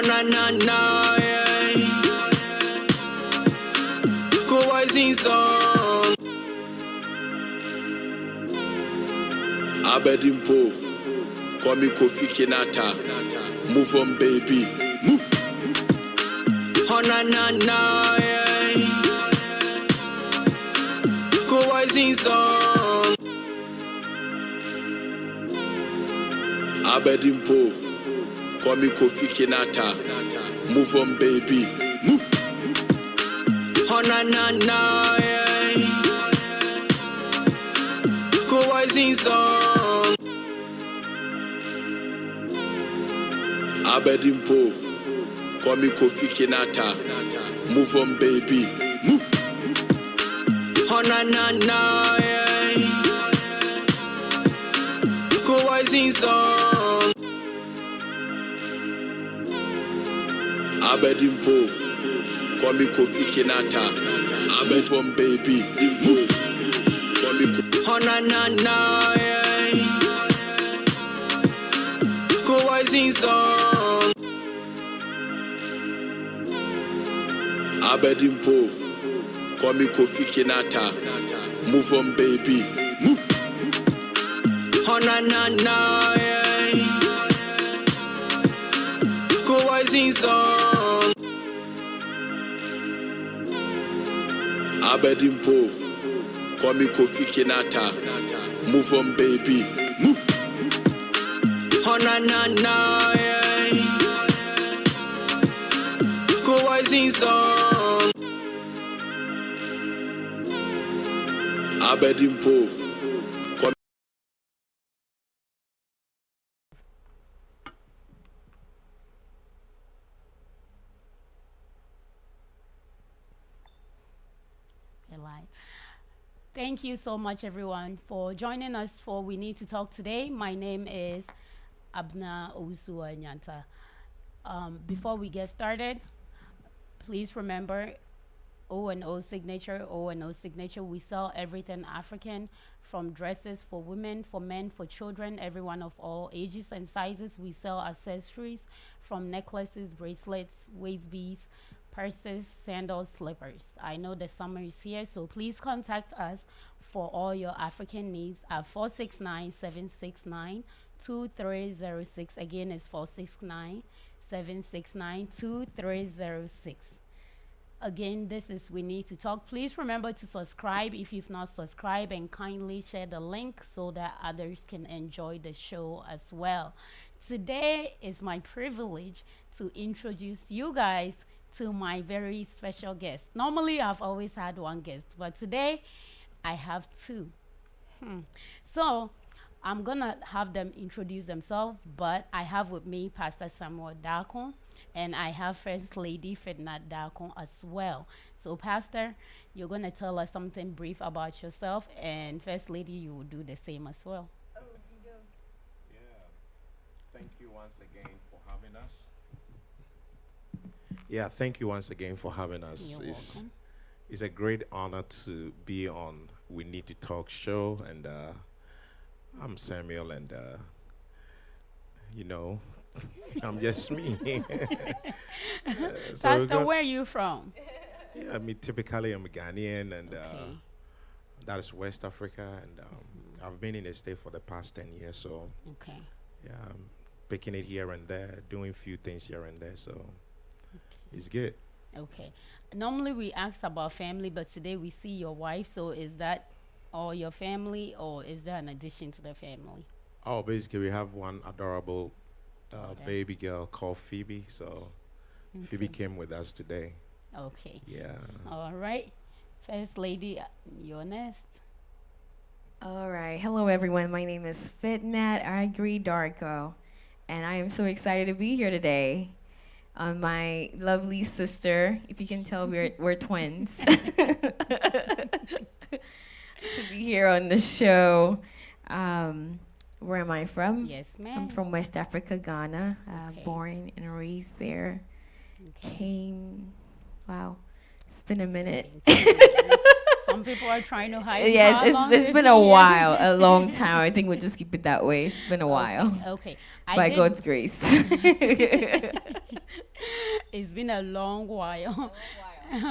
na na na, yeah. Go rising song. Abedimpo, Kwame Kofi Kinata. Move on, baby, move. Na na na, yeah. Go rising song. Abedimpo, Kwame Kofi Kinata. Move on, baby, move. Na na na, yeah. Go rising song. Abedimpo, Kwame Kofi Kinata. Move on, baby, move. Na na na, yeah. Go rising song. Abedimpo, Kwame Kofi Kinata. Move on, baby, move. Na na na, yeah. Go rising song. Abedimpo, Kwame Kofi Kinata. Move on, baby, move. Na na na, yeah. Go rising song. Abedimpo, Kwame Kofi Kinata. Move on, baby, move. Na na na, yeah. Go rising song. Abedimpo. Thank you so much, everyone, for joining us for We Need to Talk today. My name is Abna Owusua Nyanta. Before we get started, please remember O&O Signature. O&O Signature, we sell everything African, from dresses for women, for men, for children, everyone of all ages and sizes. We sell accessories from necklaces, bracelets, waist beads, purses, sandals, slippers. I know the summer is here, so please contact us for all your African needs at 469-769-2306. Again, it's 469-769-2306. Again, this is We Need to Talk. Please remember to subscribe if you've not subscribed, and kindly share the link so that others can enjoy the show as well. Today is my privilege to introduce you guys to my very special guest. Normally, I've always had one guest, but today I have two. So I'm gonna have them introduce themselves, but I have with me Pastor Samuel Darko, and I have First Lady Ferdinand Darko as well. So Pastor, you're gonna tell us something brief about yourself, and First Lady, you will do the same as well. Yeah, thank you once again for having us. Yeah, thank you once again for having us. You're welcome. It's a great honor to be on We Need to Talk show, and I'm Samuel, and I'm just me. Pastor, where are you from? Yeah, I mean, typically I'm a Ghanaian, and Okay. that is West Africa, and I've been in the state for the past 10 years, so Okay. yeah, I'm picking it here and there, doing a few things here and there, so it's good. Okay. Normally we ask about family, but today we see your wife. So is that all your family, or is there an addition to the family? Oh, basically we have one adorable Okay. baby girl called Phoebe, so Phoebe Okay. came with us today. Okay. Yeah. All right. First Lady, you're next. All right. Hello, everyone. My name is Fitnat Agri Darko, and I am so excited to be here today. My lovely sister, if you can tell, we're twins. To be here on the show. Where am I from? Yes, ma'am. I'm from West Africa, Ghana. Okay. Born and raised there. Okay. Wow, it's been a minute. Some people are trying to hide. Yeah, how long it's they've been been a here. while, a long time. I think we'll just keep it that way. It's been a while, Okay. by God's grace. It's been a long while.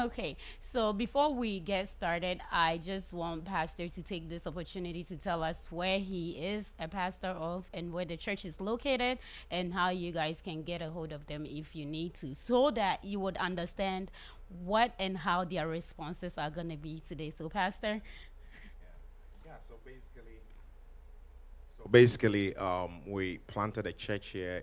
Okay, so before we get started, I just want Pastor to take this opportunity to tell us where he is a pastor of and where the church is located and how you guys can get a hold of them if you need to, so that you would understand what and how their responses are going to be today. So, Pastor. Yeah, so basically, we planted a church here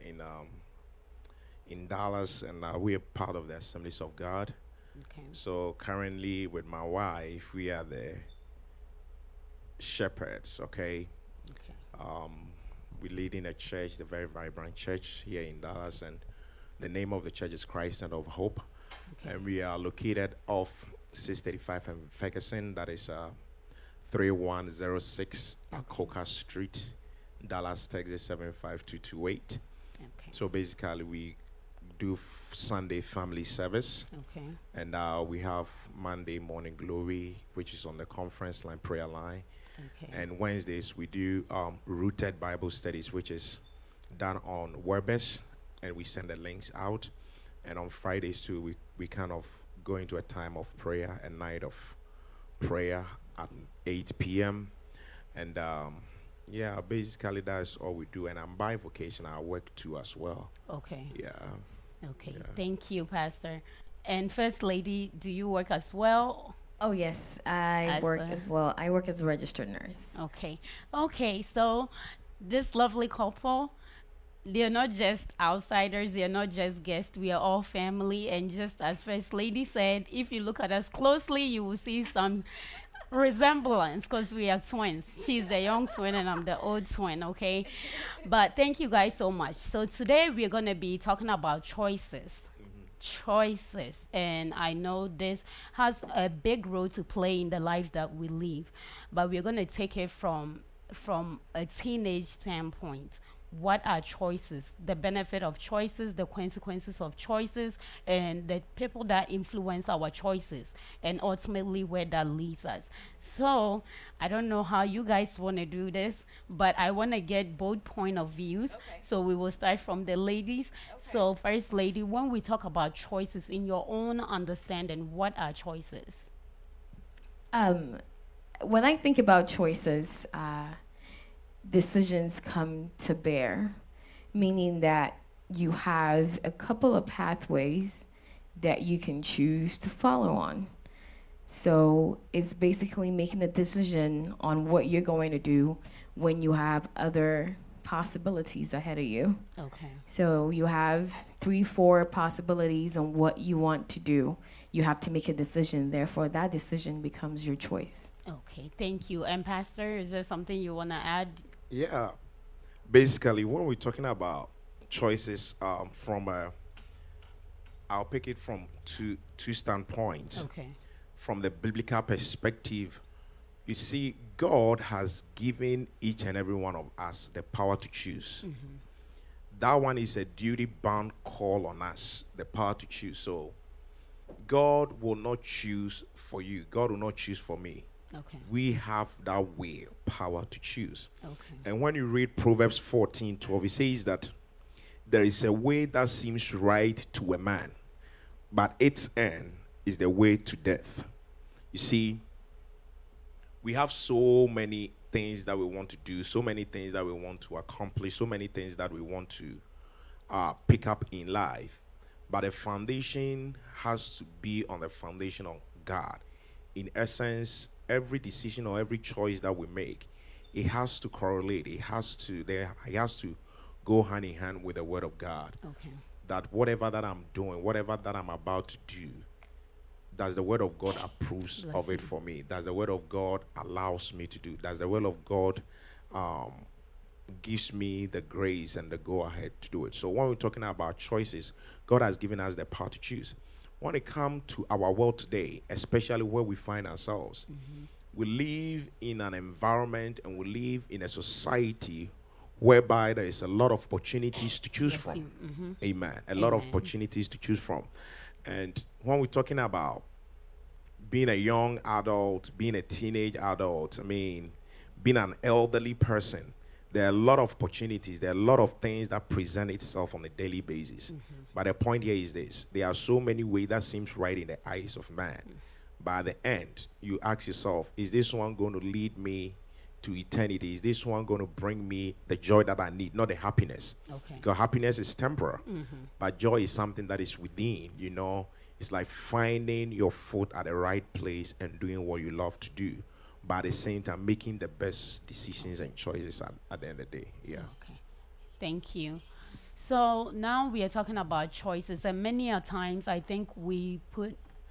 in Dallas, and we are part of the Assemblies of God. Okay. So currently, with my wife, we are the shepherds. Okay, Okay. we lead in a church, the very vibrant church here in Dallas, and the name of the church is Christ Center of Hope, Okay. and we are located off 635 and Ferguson. That is 3106 Akoka Street, Dallas, Texas 75228. Okay. So basically, we do Sunday family service, Okay. and we have Monday morning glory, which is on the conference line, prayer line, Okay. and Wednesdays we do rooted Bible studies, which is done on WordBus, and we send the links out. And on Fridays too, we kind of go into a time of prayer, a night of prayer at 8 p.m. And yeah, basically that's all we do. And I'm bivocational. I work too as well. Okay. Yeah. Okay. Yeah. Thank you, Pastor. And First Lady, do you work as well? Oh, yes, I As work a- as well. I work as a registered nurse. Okay. Okay. So, this lovely couple, they're not just outsiders, they're not just guests, we are all family. And just as First Lady said, if you look at us closely, you will see some resemblance because we are twins. She's the young twin and I'm the old twin, okay? But thank you guys so much. So today we're going to be talking about choices. Choices, and I know this has a big role to play in the lives that we live, but we're going to take it from a teenage standpoint. What are choices, the benefit of choices, the consequences of choices, and the people that influence our choices, and ultimately where that leads us. So I don't know how you guys want to do this, but I want to get both point of views. So we will start from the ladies. So First Lady, when we talk about choices, in your own understanding, what are choices? When I think about choices, decisions come to bear, meaning that you have a couple of pathways that you can choose to follow on. So it's basically making a decision on what you're going to do when you have other possibilities ahead of you. Okay. So you have 3-4 possibilities on what you want to do. You have to make a decision. Therefore, that decision becomes your choice. Okay, thank you. And Pastor, is there something you want to add? Yeah. Basically, when we're talking about choices, I'll pick it from two standpoints. Okay. From the biblical perspective, you see, God has given each and every one of us the power to choose. That one is a duty-bound call on us, the power to choose. So God will not choose for you. God will not choose for me. Okay. We have that will, power to choose. Okay. And when you read Proverbs 14:12, it says that there is a way that seems right to a man, but its end is the way to death. You see, we have so many things that we want to do, so many things that we want to accomplish, so many things that we want to pick up in life. But the foundation has to be on the foundation of God. In essence, every decision or every choice that we make, it has to correlate. It has to go hand in hand with the Word of God. Okay. That whatever that I'm doing, whatever that I'm about to do, does the Word of God approves of it Blessing. for me? Does the Word of God allows me to do? Does the Word of God gives me the grace and the go ahead to do it? So when we're talking about choices, God has given us the power to choose. When it comes to our world today, especially where we find ourselves, we live in an environment and we live in a society whereby there is a lot of opportunities to choose Bless from. you. Amen. A lot of Amen. opportunities to choose from. And when we're talking about being a young adult, being a teenage adult, I mean, being an elderly person, There are a lot of opportunities. There are a lot of things that present itself on a daily basis. But the point here is this: there are so many ways that seems right in the eyes of man. But at the end, you ask yourself, is this one going to lead me to eternity? Is this one going to bring me the joy that I need, not the happiness? Okay. Because happiness is temporal, but joy is something that is within, you know. It's like finding your foot at the right place and doing what you love to do, but at the same time making the best decisions and choices at the end of the day. Yeah. Okay. Thank you. So now we are talking about choices, and many a times I think we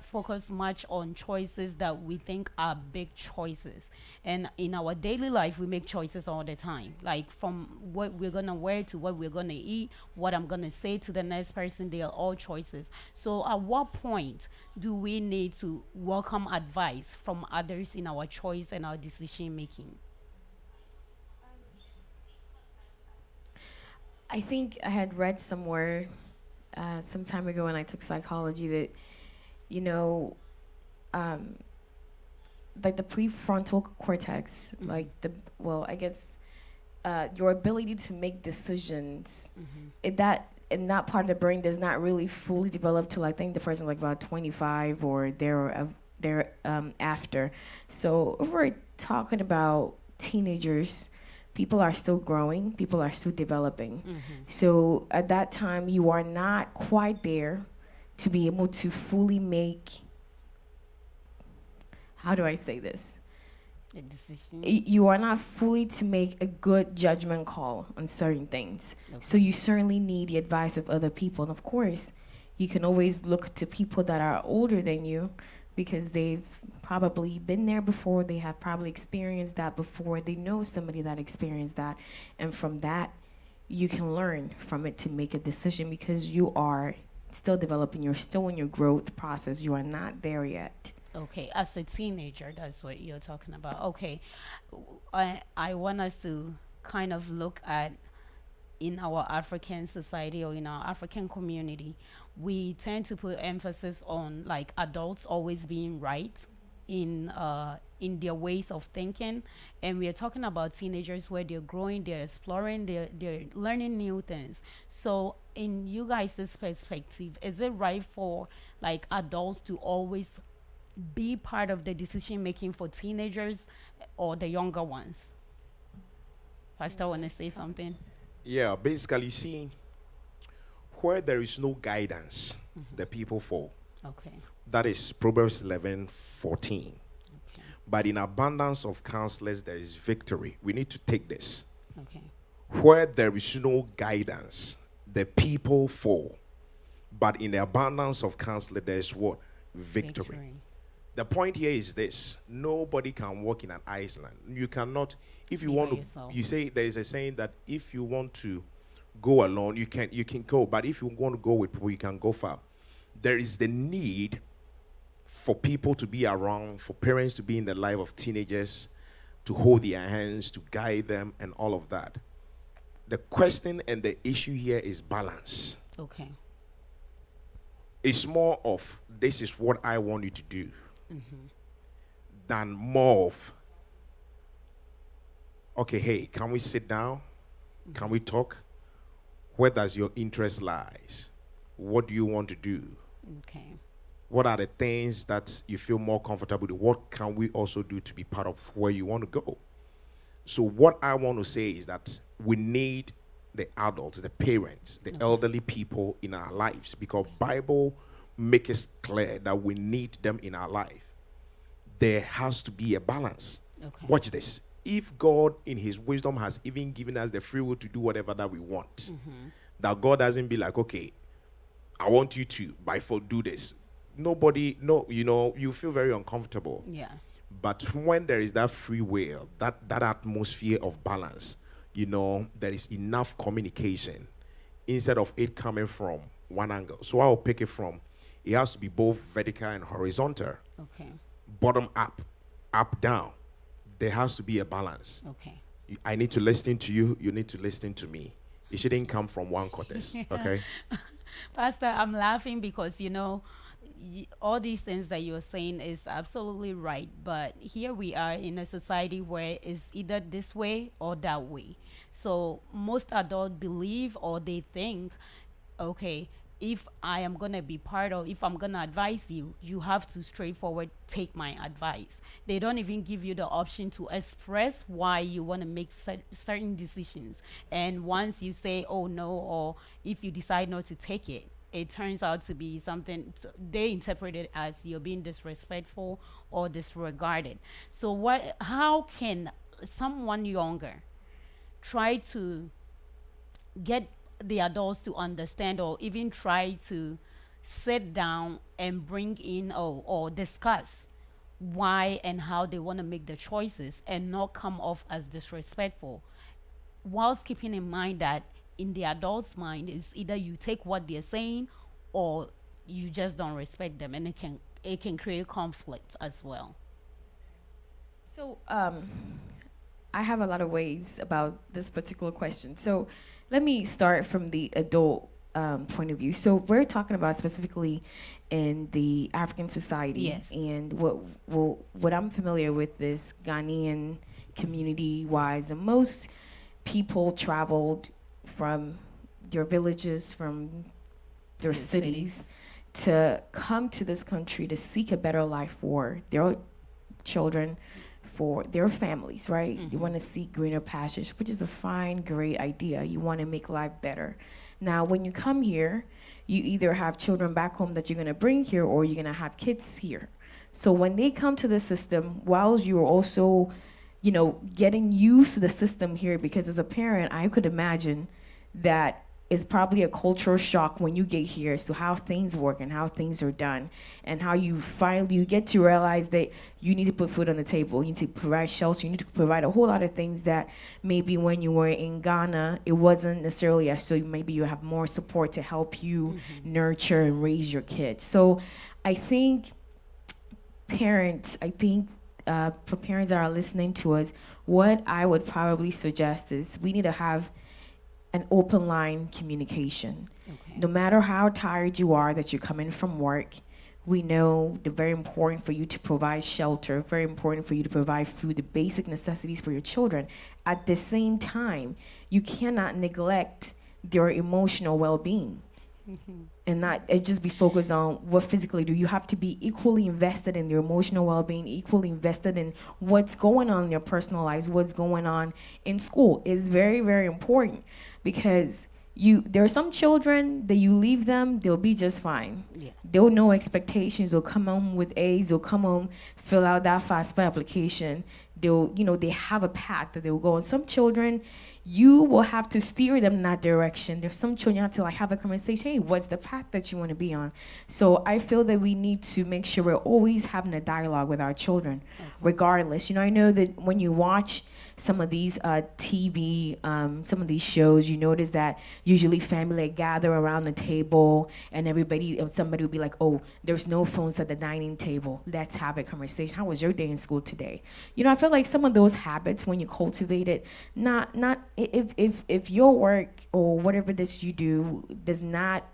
focus much on choices that we think are big choices, and in our daily life we make choices all the time, like from what we're gonna wear to what we're gonna eat, what I'm gonna say to the next person. They are all choices. So at what point do we need to welcome advice from others in our choice and our decision making? I think I had read somewhere some time ago when I took psychology that, you know, like the prefrontal cortex, like I guess your ability to make decisions, that in that part of the brain does not really fully develop till I think the person like about 25 or there after. So if we're talking about teenagers, people are still growing, people are still developing. So at that time, you are not quite there to be able to fully make, how do I say this? A decision. You are not fully to make a good judgment call on certain things. So you certainly need the advice of other people. And of course, you can always look to people that are older than you because they've probably been there before. They have probably experienced that before. They know somebody that experienced that. And from that, you can learn from it to make a decision because you are still developing. You're still in your growth process. You are not there yet. Okay, as a teenager, that's what you're talking about. Okay, I want us to kind of look at, in our African society or in our African community, we tend to put emphasis on like adults always being right in their ways of thinking, and we are talking about teenagers where they're growing, they're exploring, they're learning new things. So in you guys' perspective, is it right for like adults to always be part of the decision making for teenagers or the younger ones? Pastor, want to say something? Yeah, basically, see, where there is no guidance, the people fall. Okay. That is Proverbs 11:14. Okay. But in abundance of counselors, there is victory. We need to take this. Okay. Where there is no guidance, the people fall. But in the abundance of counselors, there is what? Victory. The point here is this: nobody can walk in an island. You cannot, if you Be want by to. yourself. You say there is a saying that if you want to go alone, you can go. But if you want to go with people, you can go far. There is the need for people to be around, for parents to be in the life of teenagers, to hold their hands, to guide them, and all of that. The question and the issue here is balance. Okay. It's more of this is what I want you to do than more of, okay, hey, can we sit down? Can we talk? Where does your interest lies? What do you want to do? Okay. What are the things that you feel more comfortable with? What can we also do to be part of where you want to go? So what I want to say is that we need the adults, the parents, the elderly people in our lives, because Bible makes it clear that we need them in our life. There has to be a balance. Okay. Watch this. If God in his wisdom has even given us the free will to do whatever that we want, that God doesn't be like, okay, I want you to by default do this. Nobody, no, you feel very uncomfortable. Yeah. But when there is that free will, that atmosphere of balance, there is enough communication instead of it coming from one angle. So I'll pick it from, it has to be both vertical and horizontal, Okay. bottom up, up down. There has to be a balance. Okay. I need to listen to you. You need to listen to me. It shouldn't come from one cortex. Okay. Pastor, I'm laughing because all these things that you're saying is absolutely right, but here we are in a society where it's either this way or that way. So most adults believe or they think, okay, if I am going to be part of, if I'm going to advise you, you have to straightforward take my advice. They don't even give you the option to express why you want to make certain decisions. And once you say, oh no, or if you decide not to take it, it turns out to be something they interpret it as you're being disrespectful or disregarded. So how can someone younger try to get the adults to understand or even try to sit down and bring in or discuss why and how they want to make the choices and not come off as disrespectful, whilst keeping in mind that in the adult's mind is either you take what they're saying or you just don't respect them, and it can create conflict as well. So, I have a lot of ways about this particular question. So, let me start from the adult point of view. So, we're talking about specifically in the African society, Yes. and what I'm familiar with is Ghanaian community wise, and most people traveled from their villages, from their The cities, to come to this country to seek a better life for their children, for their families, right? You want to seek greener pastures, which is a fine, great idea. You want to make life better. Now, when you come here, you either have children back home that you're going to bring here or you're going to have kids here. So when they come to the system, while you're also, getting used to the system here, because as a parent, I could imagine that it's probably a cultural shock when you get here as to how things work and how things are done, and how you finally get to realize that you need to put food on the table, you need to provide shelter, you need to provide a whole lot of things that maybe when you were in Ghana, it wasn't necessarily as so. Maybe you have more support to help you nurture and raise your kids. So I think for parents that are listening to us, what I would probably suggest is we need to have an open line communication. Okay. No matter how tired you are that you're coming from work, we know they're very important for you to provide shelter, very important for you to provide food, the basic necessities for your children. At the same time, you cannot neglect their emotional well-being. And not it just be focused on what physically do. You have to be equally invested in their emotional well-being, equally invested in what's going on in their personal lives, what's going on in school. Is very, very important, because there are some children that you leave them, they'll be just fine. Yeah. They'll no expectations. They'll come home with A's. They'll come home, fill out that FAFSA application. They have a path that they'll go on. Some children, you will have to steer them in that direction. There's some children you have to have a conversation. Hey, what's the path that you want to be on? So I feel that we need to make sure we're always having a dialogue with our children, regardless. I know that when you watch some of these TV, some of these shows, you notice that usually family gather around the table and somebody will be like, oh, there's no phones at the dining table. Let's have a conversation. How was your day in school today? I feel like some of those habits, when you cultivate it, not if your work or whatever this you do does not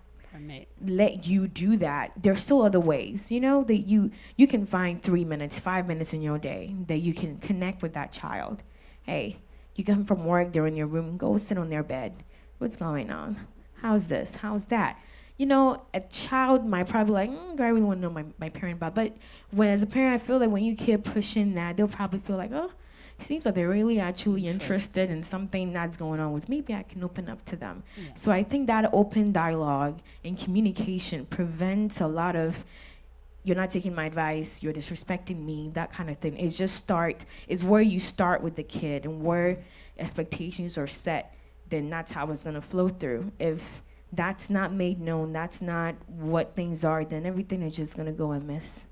let you do that, there's still other ways, that you can find 3 minutes, 5 minutes in your day that you can connect with that child. Hey, you come from work, they're in your room, go sit on their bed. What's going on? How's this? How's that? A child might probably like, do I really want to know my parent about? But as a parent, I feel that when you keep pushing that, they'll probably feel like, oh, it seems like they're really actually interested in something that's going on with me. Maybe I can open up to them. Yeah. So I think that open dialogue and communication prevents a lot of, you're not taking my advice, you're disrespecting me, that kind of thing. It's where you start with the kid, and where expectations are set, then that's how it's going to flow through. If that's not made known, that's not what things are, then everything is just going to go amiss.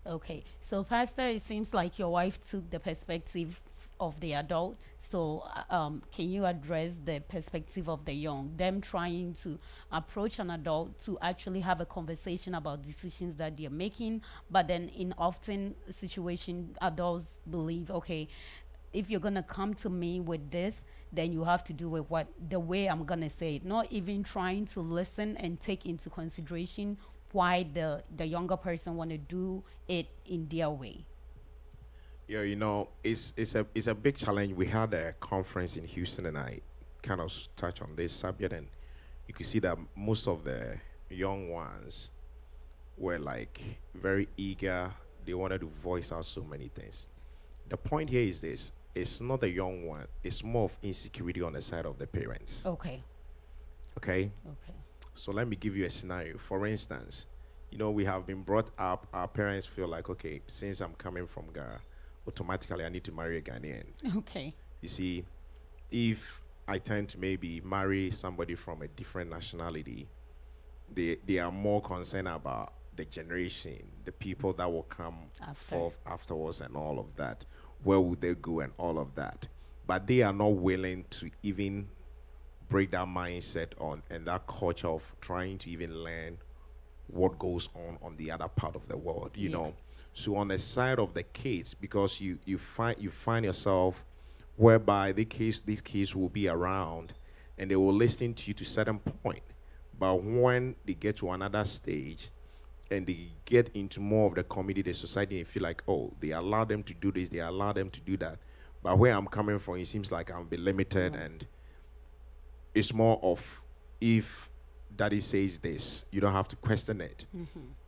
Okay, so Pastor, it seems like your wife took the perspective of the adult. So can you address the perspective of the young, them trying to approach an adult to actually have a conversation about decisions that they're making, but then in often situation, adults believe, okay, if you're gonna come to me with this, then you have to do it the way I'm gonna say it, not even trying to listen and take into consideration why the younger person want to do it in their way. Yeah, it's a big challenge. We had a conference in Houston, and I kind of touch on this subject, and you can see that most of the young ones were like very eager. They wanted to voice out so many things. The point here is this: it's not the young one; it's more of insecurity on the side of the parents. Okay. Okay, Okay. so let me give you a scenario. For instance, we have been brought up. Our parents feel like, okay, since I'm coming from Ghana, automatically I need to marry a Ghanaian. Okay. You see, if I tend to maybe marry somebody from a different nationality, they are more concerned about the generation, the people that will come After. forth afterwards and all of that. Where would they go and all of that? But they are not willing to even break that mindset on and that culture of trying to even learn what goes on the other part of the world, you Yeah. know. So on the side of the kids, because you find yourself whereby these kids will be around and they will listen to you to certain point. But when they get to another stage and they get into more of the community, the society, they feel like, oh, they allow them to do this, they allow them to do that. But where I'm coming from, it seems like I'm be limited, and it's more of, if daddy says this, you don't have to question it.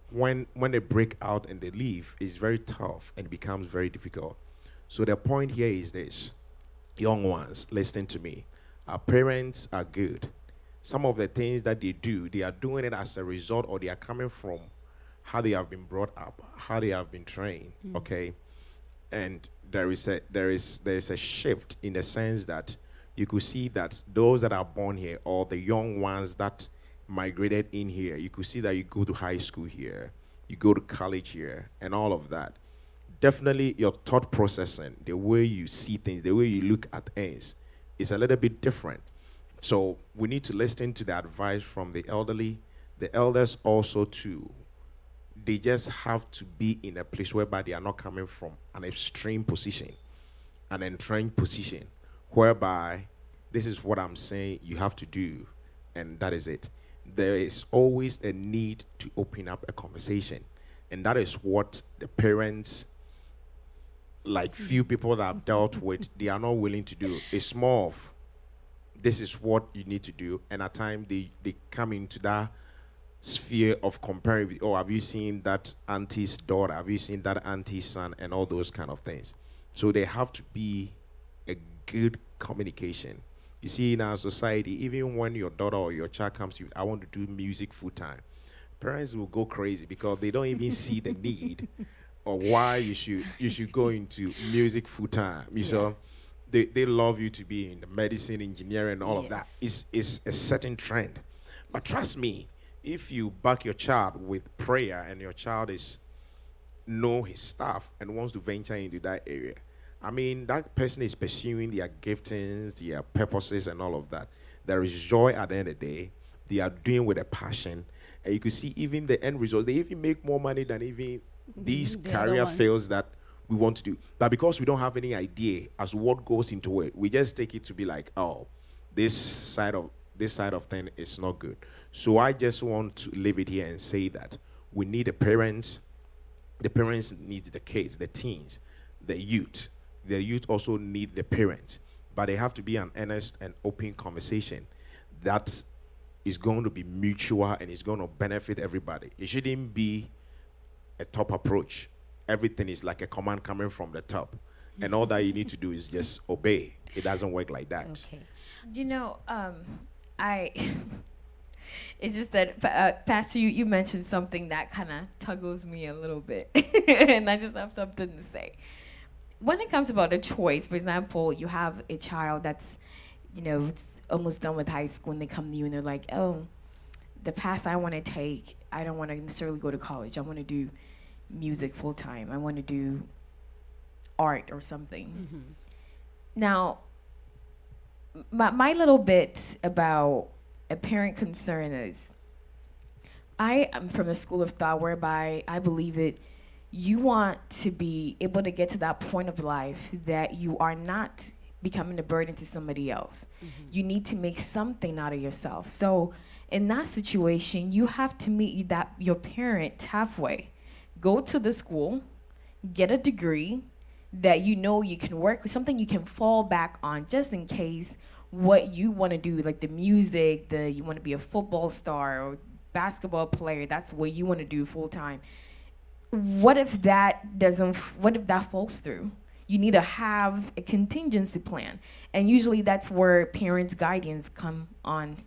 When they break out and they leave, it's very tough and becomes very difficult. So the point here is this: young ones, listen to me. Our parents are good. Some of the things that they do, they are doing it as a result, or they are coming from how they have been brought up, how they have been trained. Okay, and there is a shift in the sense that you could see that those that are born here, or the young ones that migrated in here, you could see that you go to high school here, you go to college here, and all of that. Definitely your thought processing, the way you see things, the way you look at things is a little bit different. So we need to listen to the advice from the elderly. The elders also too, they just have to be in a place whereby they are not coming from an extreme position, an entrenched position, whereby this is what I'm saying you have to do, and that is it. There is always a need to open up a conversation, and that is what the parents, like few people that I've dealt with, they are not willing to do. It's more of, this is what you need to do, and at times they come into that sphere of comparing with, oh, have you seen that auntie's daughter, have you seen that auntie's son, and all those kind of things. So they have to be a good communication. You see, in our society, even when your daughter or your child comes to you, I want to do music full time, parents will go crazy because they don't even see the need or why you should go into music full time. You saw, they love you to be in the medicine, engineering, and all of that. It's a certain trend. But trust me, if you back your child with prayer and your child is know his stuff and wants to venture into that area, I mean, that person is pursuing their giftings, their purposes, and all of that. There is joy at the end of the day. They are doing with a passion. And you can see even the end result. They even make more money than even these The other career ones. fields that we want to do. But because we don't have any idea as to what goes into it, we just take it to be like, oh, this side of thing is not good. So I just want to leave it here and say that we need the parents. The parents need the kids, the teens, the youth. The youth also need the parents, but they have to be an honest and open conversation that is going to be mutual and is going to benefit everybody. It shouldn't be a top approach. Everything is like a command coming from the top, and all that you need to do is just obey. It doesn't work like that. Okay. You know, I. It's just that, Pastor, you mentioned something that kind of tuggles me a little bit, and I just have something to say. When it comes about a choice, for example, you have a child that's, it's almost done with high school, and they come to you and they're like, oh, the path I want to take, I don't want to necessarily go to college. I want to do music full time. I want to do art or something. Now, my little bit about a parent concern is, I am from a school of thought whereby I believe that you want to be able to get to that point of life that you are not becoming a burden to somebody else. You need to make something out of yourself. So In that situation, you have to meet that your parent halfway. Go to the school, get a degree that you know you can work with, something you can fall back on just in case what you want to do, like the music, you want to be a football star or basketball player, that's what you want to do full time. What if that falls through? You need to have a contingency plan. And usually that's where parents' guidance come on.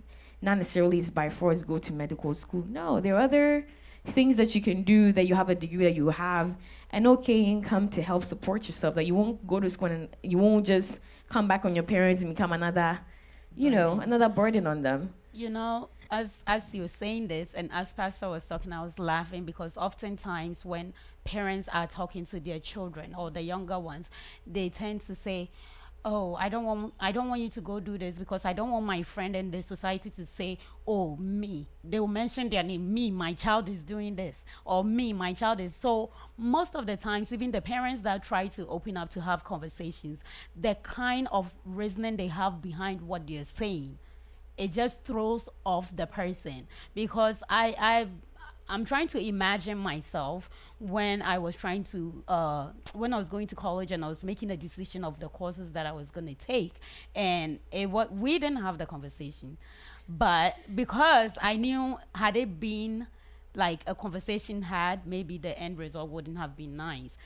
Not necessarily it's by force go to medical school. No, there are other things that you can do, that you have a degree, that you have an okay income to help support yourself, that you won't go to school and you won't just come back on your parents and become another burden on them. You know, as you were saying this, and as Pastor was talking, I was laughing because oftentimes when parents are talking to their children or the younger ones, they tend to say, "Oh, I don't want you to go do this because I don't want my friend and the society to say, oh, me." They will mention their name, "Me, my child is doing this," or "Me, my child is." So most of the times, even the parents that try to open up to have conversations, the kind of reasoning they have behind what they're saying, it just throws off the person. Because I'm trying to imagine myself when I was when I was going to college and I was making a decision of the courses that I was going to take, and we didn't have the conversation, but because I knew, had it been like a conversation had, maybe the end result wouldn't have been nice.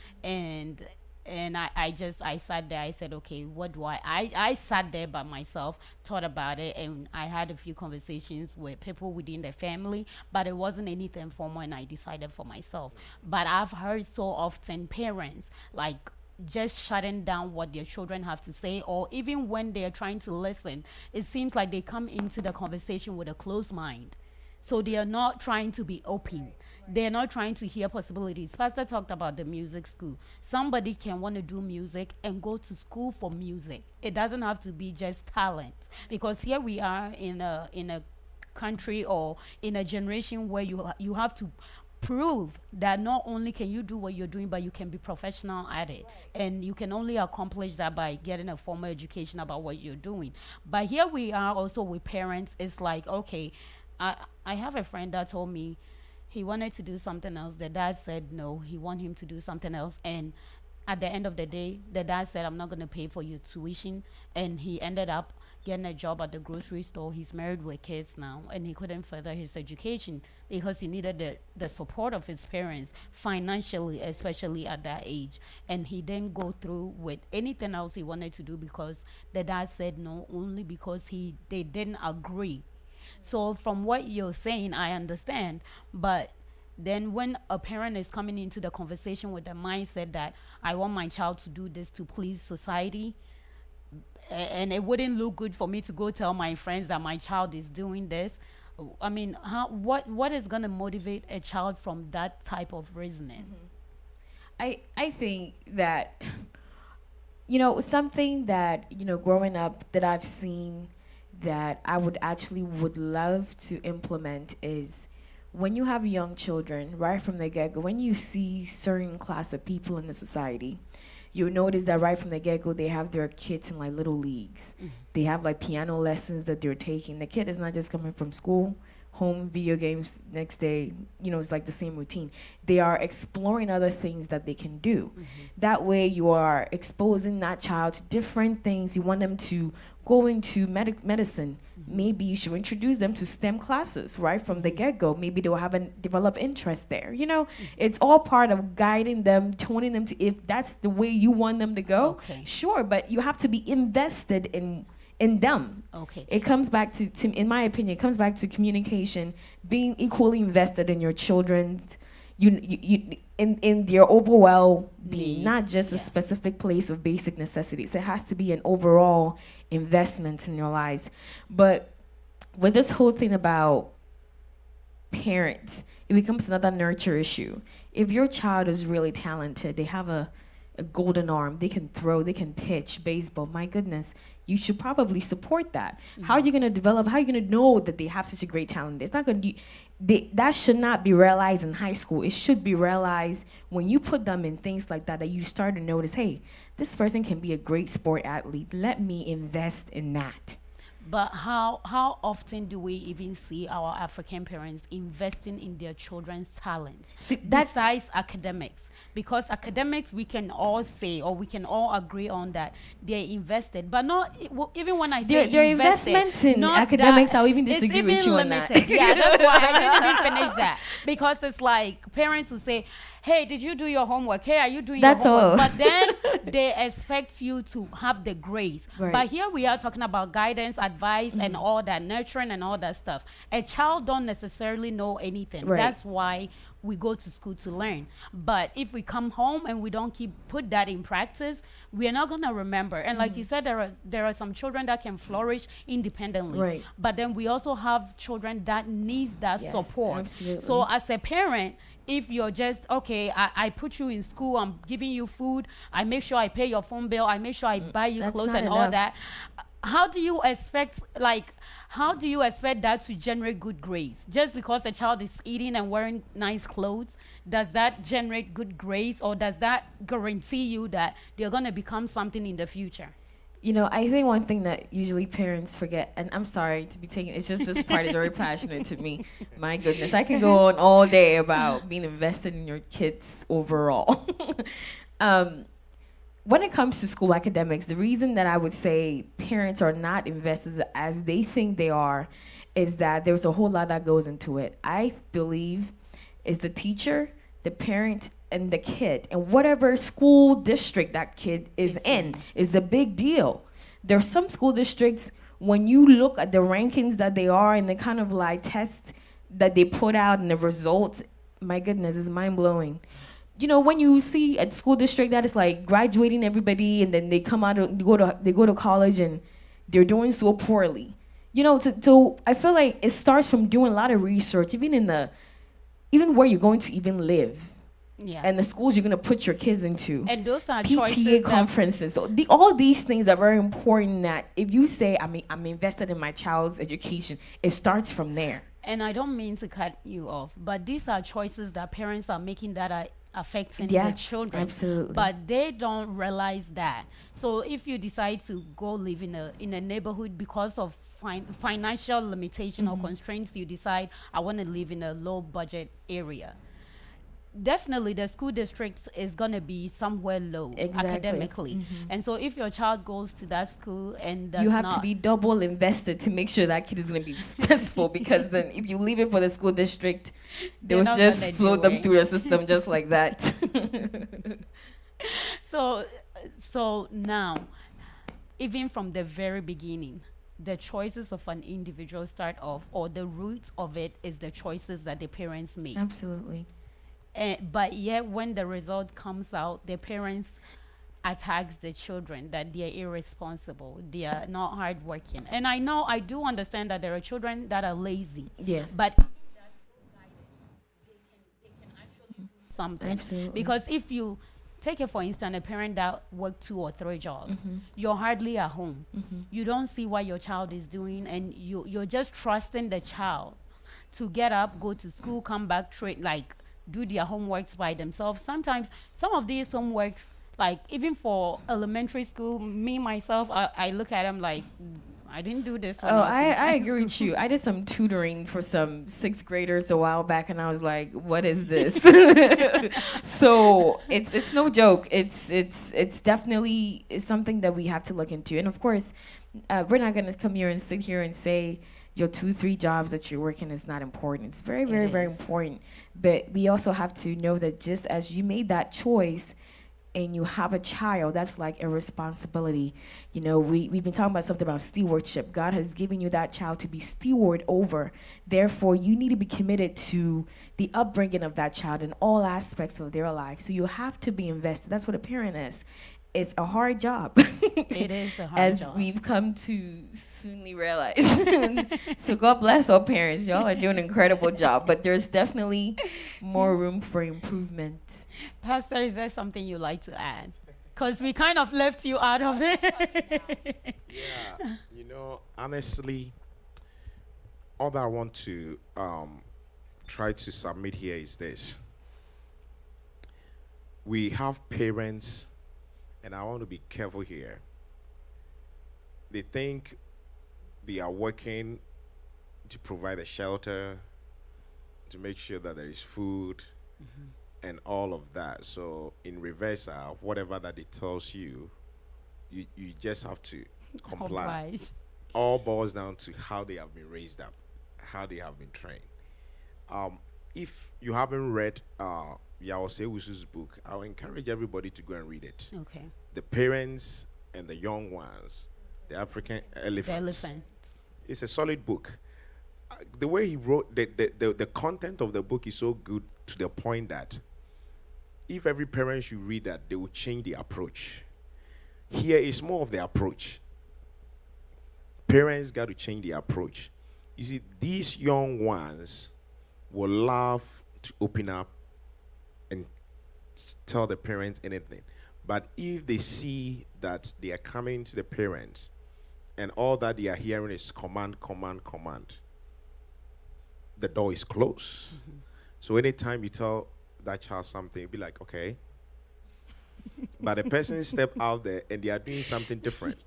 And I sat there, I said, okay, what do I sat there by myself, thought about it, and I had a few conversations with people within the family, but it wasn't anything formal, and I decided for myself. But I've heard so often parents like just shutting down what their children have to say, or even when they're trying to listen, it seems like they come into the conversation with a closed mind. So they are not trying to be open. They're not trying to hear possibilities. Pastor talked about the music school. Somebody can want to do music and go to school for music. It doesn't have to be just talent. Because here we are in a country or in a generation where you have to prove that not only can you do what you're doing, but you can be professional at it. And you can only accomplish that by getting a formal education about what you're doing. But here we are also with parents. It's like, okay, I have a friend that told me he wanted to do something else. The dad said no, he want him to do something else. And at the end of the day, the dad said, "I'm not going to pay for your tuition." And he ended up getting a job at the grocery store. He's married with kids now, and he couldn't further his education because he needed the support of his parents financially, especially at that age. And he didn't go through with anything else he wanted to do because the dad said no, only because they didn't agree. So from what you're saying, I understand. But then when a parent is coming into the conversation with the mindset that I want my child to do this to please society, and it wouldn't look good for me to go tell my friends that my child is doing this. I mean, what is going to motivate a child from that type of reasoning? I think that, something that, growing up that I've seen that I would love to implement is when you have young children, right from the get-go, when you see certain class of people in the society, you'll notice that right from the get-go, they have their kids in like little leagues. They have like piano lessons that they're taking. The kid is not just coming from school, home, video games, next day, it's like the same routine. They are exploring other things that they can do. That way you are exposing that child to different things. You want them to go into medicine. Maybe you should introduce them to STEM classes right from the get-go. Maybe they'll have a develop interest there. It's all part of guiding them, toning them to, if that's the way you want them to go, Okay. sure, but you have to be invested in them. Okay. It comes back to, in my opinion, it comes back to communication, being equally invested in your children's, in their overall being, Need. not just a Yeah. specific place of basic necessities. It has to be an overall investment in your lives. But with this whole thing about parents, it becomes another nurture issue. If your child is really talented, they have a golden arm, they can throw, they can pitch baseball, my goodness, you should probably support that. How are you going to develop, how are you going to know that they have such a great talent? It's not going to that should not be realized in high school. It should be realized when you put them in things like that you start to notice, hey, this person can be a great sport athlete. Let me invest in that. But how often do we even see our African parents investing in their children's talents See, that's besides academics? Because academics, we can all say or we can all agree on that they're invested, but not even when I say their invested, investments in not academics. that- I'll even it's disagree even with you on limited. that. Yeah, that's why I didn't finish that, because it's like parents who say, hey, did you do your homework? Hey, are you doing That's your homework? all. But then they expect you to have the grades. Right. But here we are talking about guidance, advice, and all that, nurturing and all that stuff. A child don't necessarily know anything. Right. That's why we go to school to learn. But if we come home and we don't put that in practice, we are not gonna remember. And like you said, there are some children that can flourish independently. Right. But then we also have children that needs that Yes, support. absolutely. So as a parent, if you're just okay, I put you in school, I'm giving you food, I make sure I pay your phone bill, I make sure I buy you That's clothes not and all enough. that. How do you expect that to generate good grades? Just because a child is eating and wearing nice clothes, does that generate good grades, or does that guarantee you that they're gonna become something in the future? You know, I think one thing that usually parents forget, and I'm sorry to be taking, it's just this part is very passionate to me. My goodness, I can go on all day about being invested in your kids overall. When it comes to school academics, the reason that I would say parents are not invested as they think they are is that there's a whole lot that goes into it. I believe is the teacher, the parent, and the kid, and whatever school district that kid is in is a big deal. There's some school districts, when you look at the rankings that they are and the kind of like tests that they put out and the results, my goodness, it's mind blowing. You know, when you see a school district that is like graduating everybody and then they come out, they go to college and they're doing so poorly. You know, so I feel like it starts from doing a lot of research, even where you're going to even live Yeah. and the schools you're going to put your kids into. And those are PTA choices conferences. So all these things are very important that if you say, I'm invested in my child's education, it starts from there. and I don't mean to cut you off, but these are choices that parents are making that are affecting Yeah, the children. absolutely. But they don't realize that. So if you decide to go live in a neighborhood because of financial limitation or constraints, you decide I want to live in a low budget area. Definitely the school district is going to be somewhere low Exactly. academically. And so if your child goes to that school and does You have to not- be double invested to make sure that kid is going to be successful because then if you leave it for the school district, They're they'll not just gonna flow do them it. through the system just like that. So now, even from the very beginning, the choices of an individual start off, or the roots of it is the choices that the parents make. Absolutely. But yet, when the result comes out, the parents attacks the children that they are irresponsible, they are not hardworking. And I do understand that there are children that are lazy, Yes. but they can actually do something. Absolutely. Because if you take it for instance, a parent that work 2 or 3 jobs, you're hardly at home. You don't see what your child is doing, and you're just trusting the child to get up, go to school, come back, do their homeworks by themselves. Sometimes some of these homeworks, like even for elementary school, me myself, I look at them like, I didn't do this. when Oh, was in I high agree with you. I did some tutoring for some 6th graders a while back, and I was like, "What is this?" So it's no joke. It's definitely something that we have to look into. And of course, we're not gonna come here and sit here and say your 2-3 jobs that you're working is not important. It's very, very, very is. important. But we also have to know that just as you made that choice and you have a child, that's like a responsibility. You know, we've been talking about something about stewardship. God has given you that child to be steward over. Therefore, you need to be committed to the upbringing of that child in all aspects of their life. So you have to be invested. That's what a parent is. It's a hard job. It is a hard As job. we've come to soonly realize. So God bless all parents. Y'all are doing an incredible job, but there's definitely more room for improvement. Pastor, is there something you'd like to add? Because we kind of left you out of it. Yeah, honestly, all that I want to try to submit here is this. We have parents, and I want to be careful here. They think they are working to provide a shelter, to make sure that there is food and all of that. So in reverse, whatever that it tells you, you just have to comply. Oblige. All boils down to how they have been raised up, how they have been trained. If you haven't read Yao Sewusu's book, I'll encourage everybody to go and read it. Okay. The parents and the young ones, the African elephant. The elephant. It's a solid book. The way he wrote the content of the book is so good to the point that if every parent should read that, they will change the approach. Here is more of the approach. Parents got to change the approach. You see, these young ones will love to open up and tell the parents anything. But if they see that they are coming to the parents and all that they are hearing is command, command, command, the door is closed. So anytime you tell that child something, you'll be like, okay. But the person step out there and they are doing something different.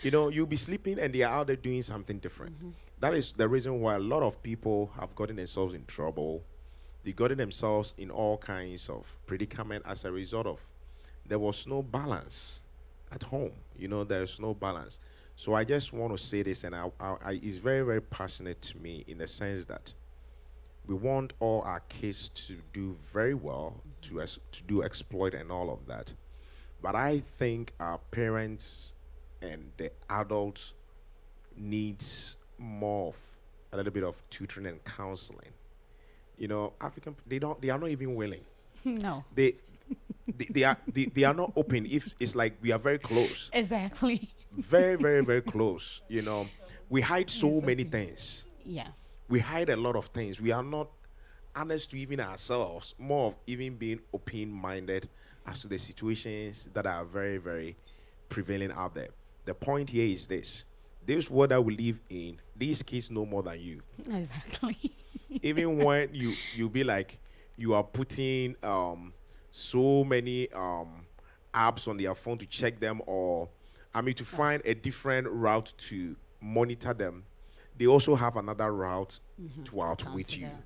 You know, you'll be sleeping and they are out there doing something different. That is the reason why a lot of people have gotten themselves in trouble. They gotten themselves in all kinds of predicament as a result of there was no balance at home. You know, there's no balance. So I just want to say this, and it's very, very passionate to me in the sense that we want all our kids to do very well, to do exploit and all of that. But I think our parents and the adults needs more of a little bit of tutoring and counseling. You know, African they are not even willing. No. They are not open. If it's like we are very close. Exactly. Very, very, very close. You know, we hide so many things. Yeah. We hide a lot of things. We are not honest to even ourselves, more of even being open-minded as to the situations that are very, very prevailing out there. The point here is this world that we live in, these kids know more than you. Exactly. Even when you be like, you are putting so many apps on their phone to check them, or to find a different route to monitor them, they also have another route to outwit you. that.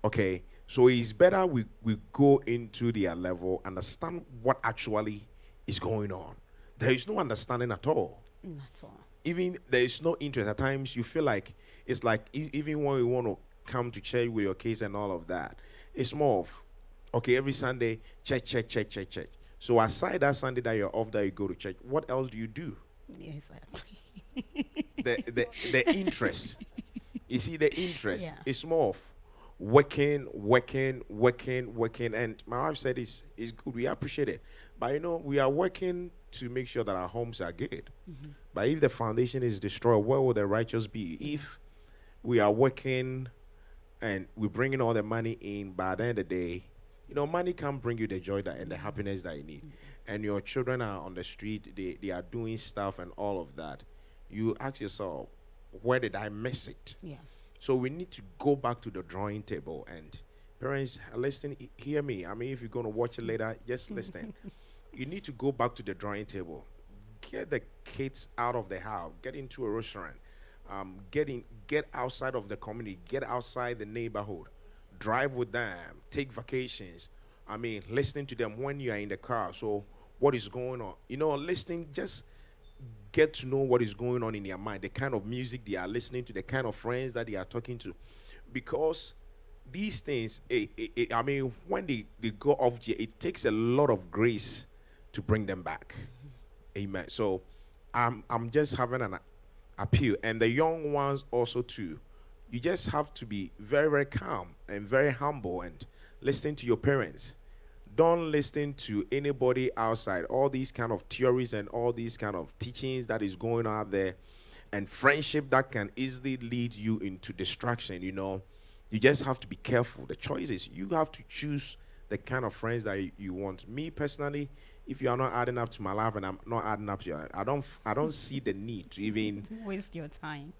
Okay, so it's better we go into their level, understand what actually is going on. There is no understanding at all. Not all. Even there is no interest. At times you feel like it's like even when you want to come to church with your kids and all of that, it's more of, okay, every Sunday, church. So aside that Sunday that you're off, that you go to church, what else do you do? Exactly. The interest. You see, the interest Yeah. is more of working. And my wife said it's good. We appreciate it. But you know, we are working to make sure that our homes are good. But if the foundation is destroyed, where will the righteous be? If we are working and we're bringing all the money in, but at the end of the day, you know, money can't bring you the joy that and the happiness that you need. And your children are on the street, they are doing stuff and all of that. You ask yourself, where did I miss it? Yeah. So we need to go back to the drawing table. And parents, listen, hear me. I mean, if you're going to watch it later, just listen. You need to go back to the drawing table. Get the kids out of the house. Get into a restaurant. Get outside of the community. Get outside the neighborhood. Drive with them. Take vacations. Listening to them when you are in the car. So what is going on? You know, listening, just get to know what is going on in their mind, the kind of music they are listening to, the kind of friends that they are talking to. Because these things, when they go off, it takes a lot of grace to bring them back. Amen. So I'm just having an appeal. And the young ones also too. You just have to be very, very calm and very humble and listen to your parents. Don't listen to anybody outside. All these kind of theories and all these kind of teachings that is going out there, and friendship that can easily lead you into distraction. You know, you just have to be careful. The choice is you have to choose the kind of friends that you want. Me personally, if you are not adding up to my life and I'm not adding up to your, I don't see the need to even Waste your time.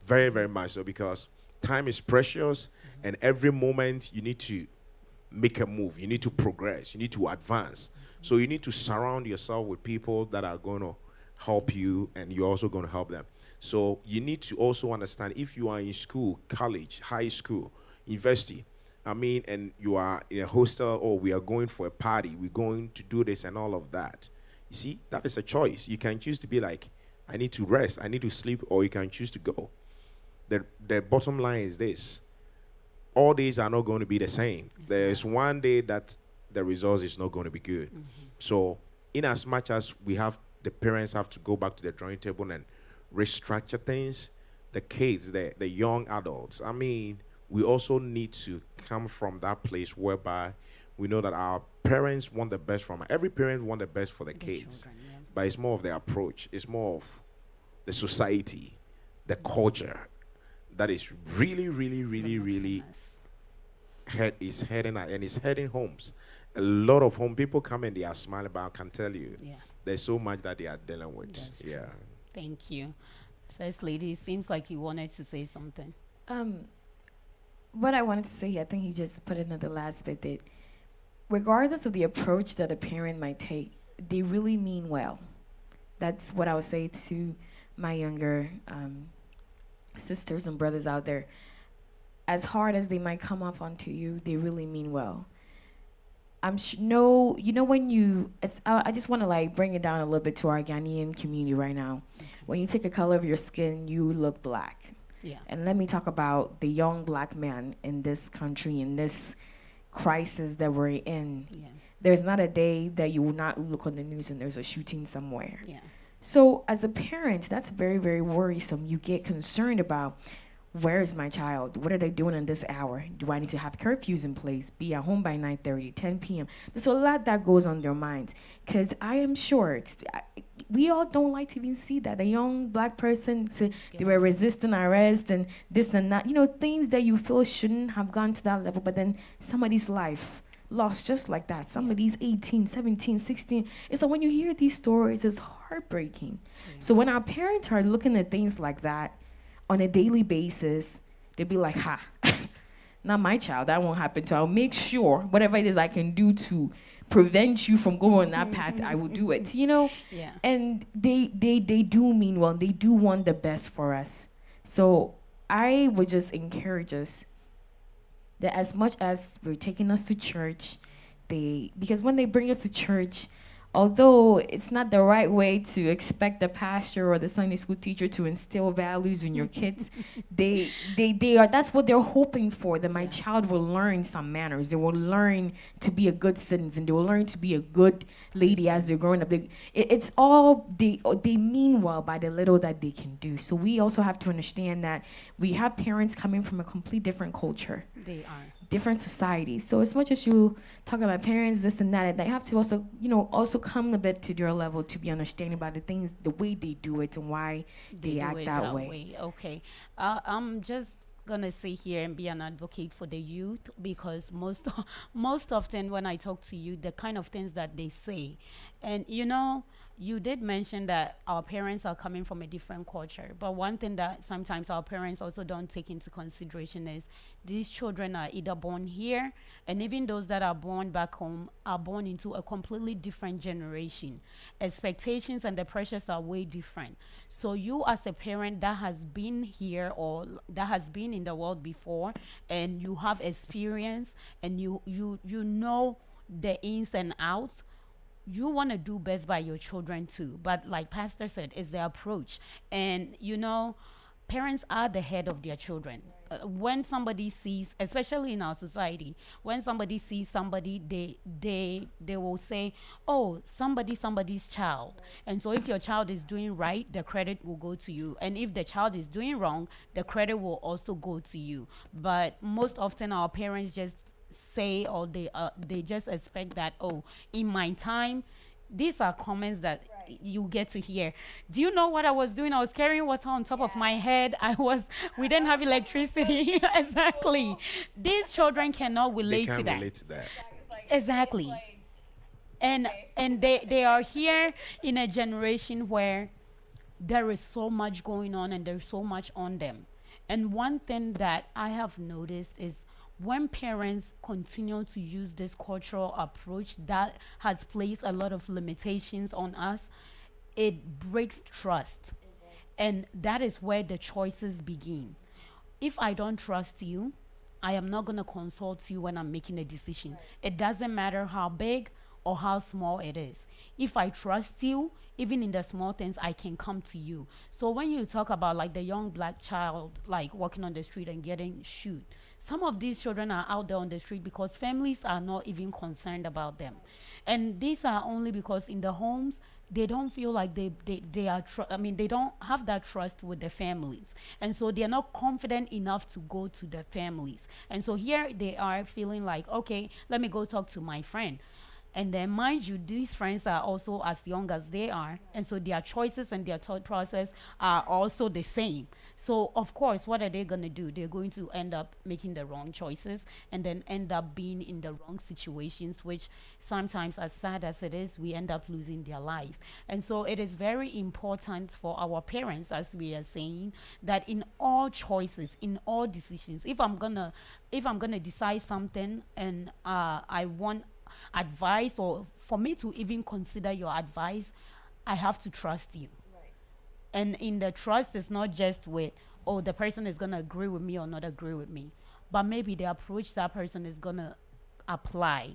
Very, very much so, because time is precious, and every moment you need to make a move. You need to progress. You need to advance. So you need to surround yourself with people that are going to help you, and you're also going to help them. So you need to also understand if you are in school, college, high school, university, I mean, and you are in a hostel or we are going for a party, we're going to do this and all of that. You see, that is a choice. You can choose to be like, I need to rest, I need to sleep, or you can choose to go. The bottom line is this: all days are not going to be the same. There's one day that the results is not going to be good. So, in as much as we have the parents have to go back to the drawing table and restructure things, the kids, the young adults, I mean, we also need to come from that place whereby we know that our parents want the best from every parent want the best for the kids. Children, yeah. But it's more of the approach. It's more of the society, the culture that is really, really, really, really Monotonous. is heading and it's heading homes. A lot of home people come and they are smiling, but I can tell you, Yeah, there's so much that they are dealing with. that's Yeah. true. Thank you. First Lady, it seems like you wanted to say something. Um, what I wanted to say, I think you just put it in the last bit that regardless of the approach that a parent might take, they really mean well. That's what I would say to my younger sisters and brothers out there. As hard as they might come off onto you, they really mean well. No, you know when I just want to like bring it down a little bit to our Ghanaian community right now. When you take a color of your skin, you look black. Yeah. And let me talk about the young black man in this country, in this crisis that we're in. Yeah. There's not a day that you will not look on the news and there's a shooting somewhere. Yeah. So as a parent, that's very, very worrisome. You get concerned about, where is my child? What are they doing in this hour? Do I need to have curfews in place? Be at home by 9:30, 10 p.m.? There's a lot that goes on their minds. Because I am sure we all don't like to even see that. A young black person, they were resisting arrest and this and that. You know, things that you feel shouldn't have gone to that level. But then somebody's life lost just like that. Somebody's 18, 17, 16. And so when you hear these stories, it's heartbreaking. So when our parents are looking at things like that, on a daily basis, they'd be like, ha, not my child, that won't happen to her. I'll make sure whatever it is I can do to prevent you from going on that path, I will do it, you know? Yeah. And they do mean well, they do want the best for us. So I would just encourage us that as much as we're taking us to church, because when they bring us to church, although it's not the right way to expect the pastor or the Sunday school teacher to instill values in your kids, they are, that's what they're hoping for, that my child will learn some manners. They will learn to be a good citizen. They will learn to be a good lady as they're growing up. It's all, they mean well by the little that they can do. So we also have to understand that we have parents coming from a complete different culture. They are. Different societies. So as much as you talk about parents, this and that, they have to also, also come a bit to their level to be understanding about the things, the way they do it and why they do act it that way. Okay. I'm just gonna sit here and be an advocate for the youth, because most often when I talk to you, the kind of things that they say, and you did mention that our parents are coming from a different culture, but one thing that sometimes our parents also don't take into consideration is these children are either born here, and even those that are born back home are born into a completely different generation. Expectations and the pressures are way different. So you as a parent that has been here or that has been in the world before, and you have experience and you know the ins and outs, you want to do best by your children too. But like Pastor said, it's the approach. And parents are the head of their children. When somebody sees, especially in our society, when somebody sees somebody, they will say, oh, somebody's child. And so if your child is doing right, the credit will go to you. And if the child is doing wrong, the credit will also go to you. But most often our parents just say, or they just expect that, oh, in my time, these are comments that you get to hear. Do you know what I was doing? I was carrying water on top of my head. We didn't have electricity. Exactly. These children cannot relate to that. Relate to that. Exactly. And they are here in a generation where there is so much going on and there's so much on them. And one thing that I have noticed is when parents continue to use this cultural approach that has placed a lot of limitations on us, it breaks trust. And that is where the choices begin. If I don't trust you, I am not going to consult you when I'm making a decision. It doesn't matter how big or how small it is. If I trust you, even in the small things, I can come to you. So when you talk about like the young black child, like walking on the street and getting shoot, some of these children are out there on the street because families are not even concerned about them. And these are only because in the homes, they don't feel like they are they don't have that trust with the families, and so they're not confident enough to go to the families. And so here they are feeling like, okay, let me go talk to my friend. And then, mind you, these friends are also as young as they are. And so their choices and their thought process are also the same. So, of course, what are they going to do? They're going to end up making the wrong choices and then end up being in the wrong situations, which sometimes, as sad as it is, we end up losing their lives. And so it is very important for our parents, as we are saying, that in all choices, in all decisions, if I'm gonna decide something and I want advice, or for me to even consider your advice, I have to trust you. Right. And in the trust, it's not just with, oh, the person is going to agree with me or not agree with me, but maybe the approach that person is going to apply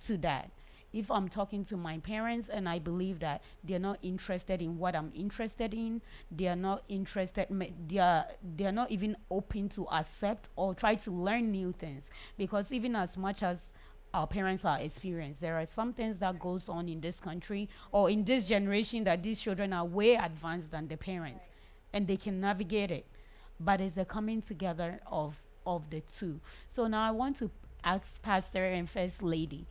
to that. If I'm talking to my parents and I believe that they're not interested in what I'm interested in, they are not interested, they are not even open to accept or try to learn new things. Because even as much as our parents are experienced, there are some things that goes on in this country or in this generation that these children are way advanced than the parents, and they can navigate it. But it's the coming together of the two. So now I want to ask Pastor and First Lady,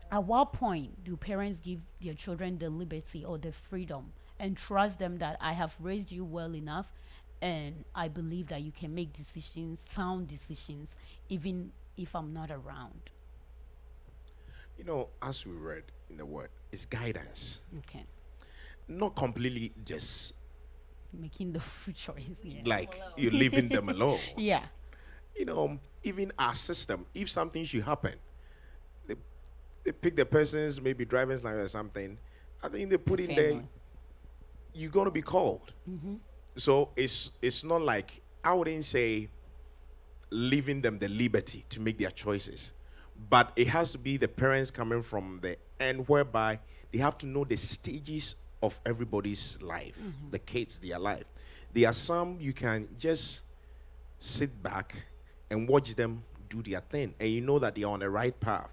at what point do parents give their children the liberty or the freedom and trust them that I have raised you well enough and I believe that you can make decisions, sound decisions, even if I'm not around? You know, as we read in the word, it's guidance. Okay. Not completely just Making the food choice. Yeah. like you're leaving them alone. Yeah. You know, even our system, if something should happen, they pick the person's maybe driver's license or something. I think they put in there, Family. you're going to be called. So it's not like, I wouldn't say leaving them the liberty to make their choices, but it has to be the parents coming from the end whereby they have to know the stages of everybody's life, the kids, their life. There are some you can just sit back and watch them do their thing, and you know that they are on the right path.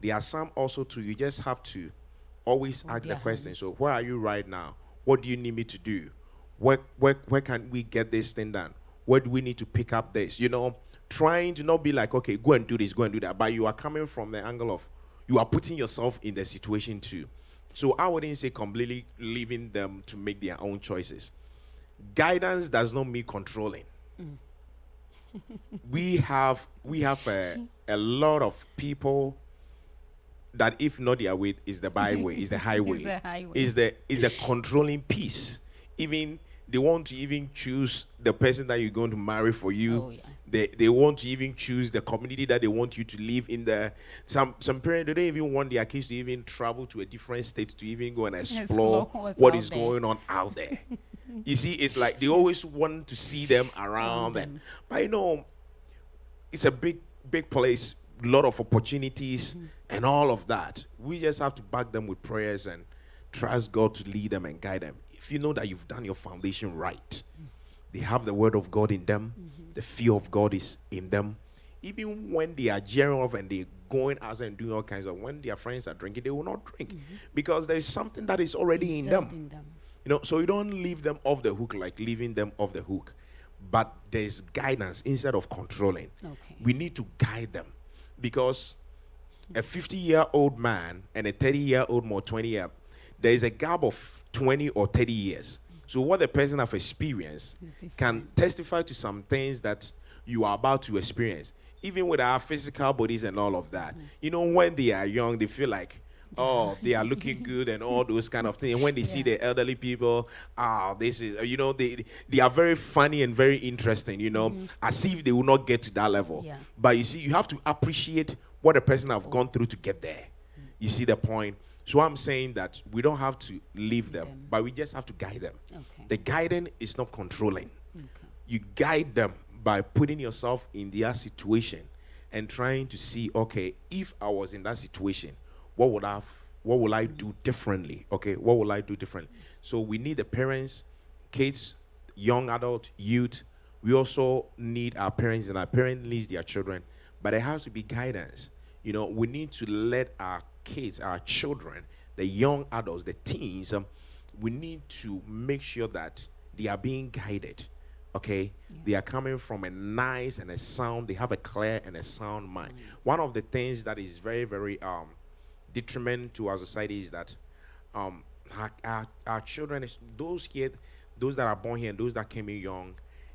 There are some also too, you just have to always ask the their question. hands. So where are you right now? What do you need me to do? Where can we get this thing done? Where do we need to pick up this? You know, trying to not be like, okay, go and do this, go and do that. But you are coming from the angle of, you are putting yourself in the situation too. So I wouldn't say completely leaving them to make their own choices. Guidance does not mean controlling. we have a lot of people that if not their way is the byway, is the highway, the highway. is the controlling piece. Even they want to even choose the person that you're going to marry for you. Oh, yeah. They want to even choose the community that they want you to live in. Some parents, they don't even want their kids to even travel to a different state to even go and explore what's what out is there. going on out there. You see, it's like they always want to see them around them. But you know, it's a big place, a lot of opportunities and all of that. We just have to back them with prayers and trust God to lead them and guide them. If you know that you've done your foundation right, they have the word of God in them, the fear of God is in them. Even when they are jeering off and they're going out and doing all kinds of, when their friends are drinking, they will not drink because there is something that is already in them. Instilled in them. You know, so you don't leave them off the hook like leaving them off the hook. But there's guidance instead of controlling. Okay. We need to guide them because a 50-year-old man and a 30-year-old more 20-year, there is a gap of 20 or 30 years. So what the person have experienced can testify to some things that you are about to experience. Even with our physical bodies and all of that. You know, when they are young, they feel like, oh, they are looking good and all those kind of things. And when they see the elderly people, this is, you know, they are very funny and very interesting, you know, as if they will not get to that level. Yeah. But you see, you have to appreciate what a person have gone through to get there. You see the point? So I'm saying that we don't have to leave them, Them. but we just have to guide them. Okay. The guiding is not controlling. Okay. You guide them by putting yourself in their situation and trying to see, okay, if I was in that situation, what will I do differently? Okay, what will I do differently? So we need the parents, kids, young adult, youth. We also need our parents, and our parents need their children, but there has to be guidance. We need to let our kids, our children, the young adults, the teens, we need to make sure that they are being guided. Okay, they are coming from a nice and a sound. They have a clear and a sound mind. One of the things that is very, very detriment to our society is that our children, those here, those that are born here and those that came in young,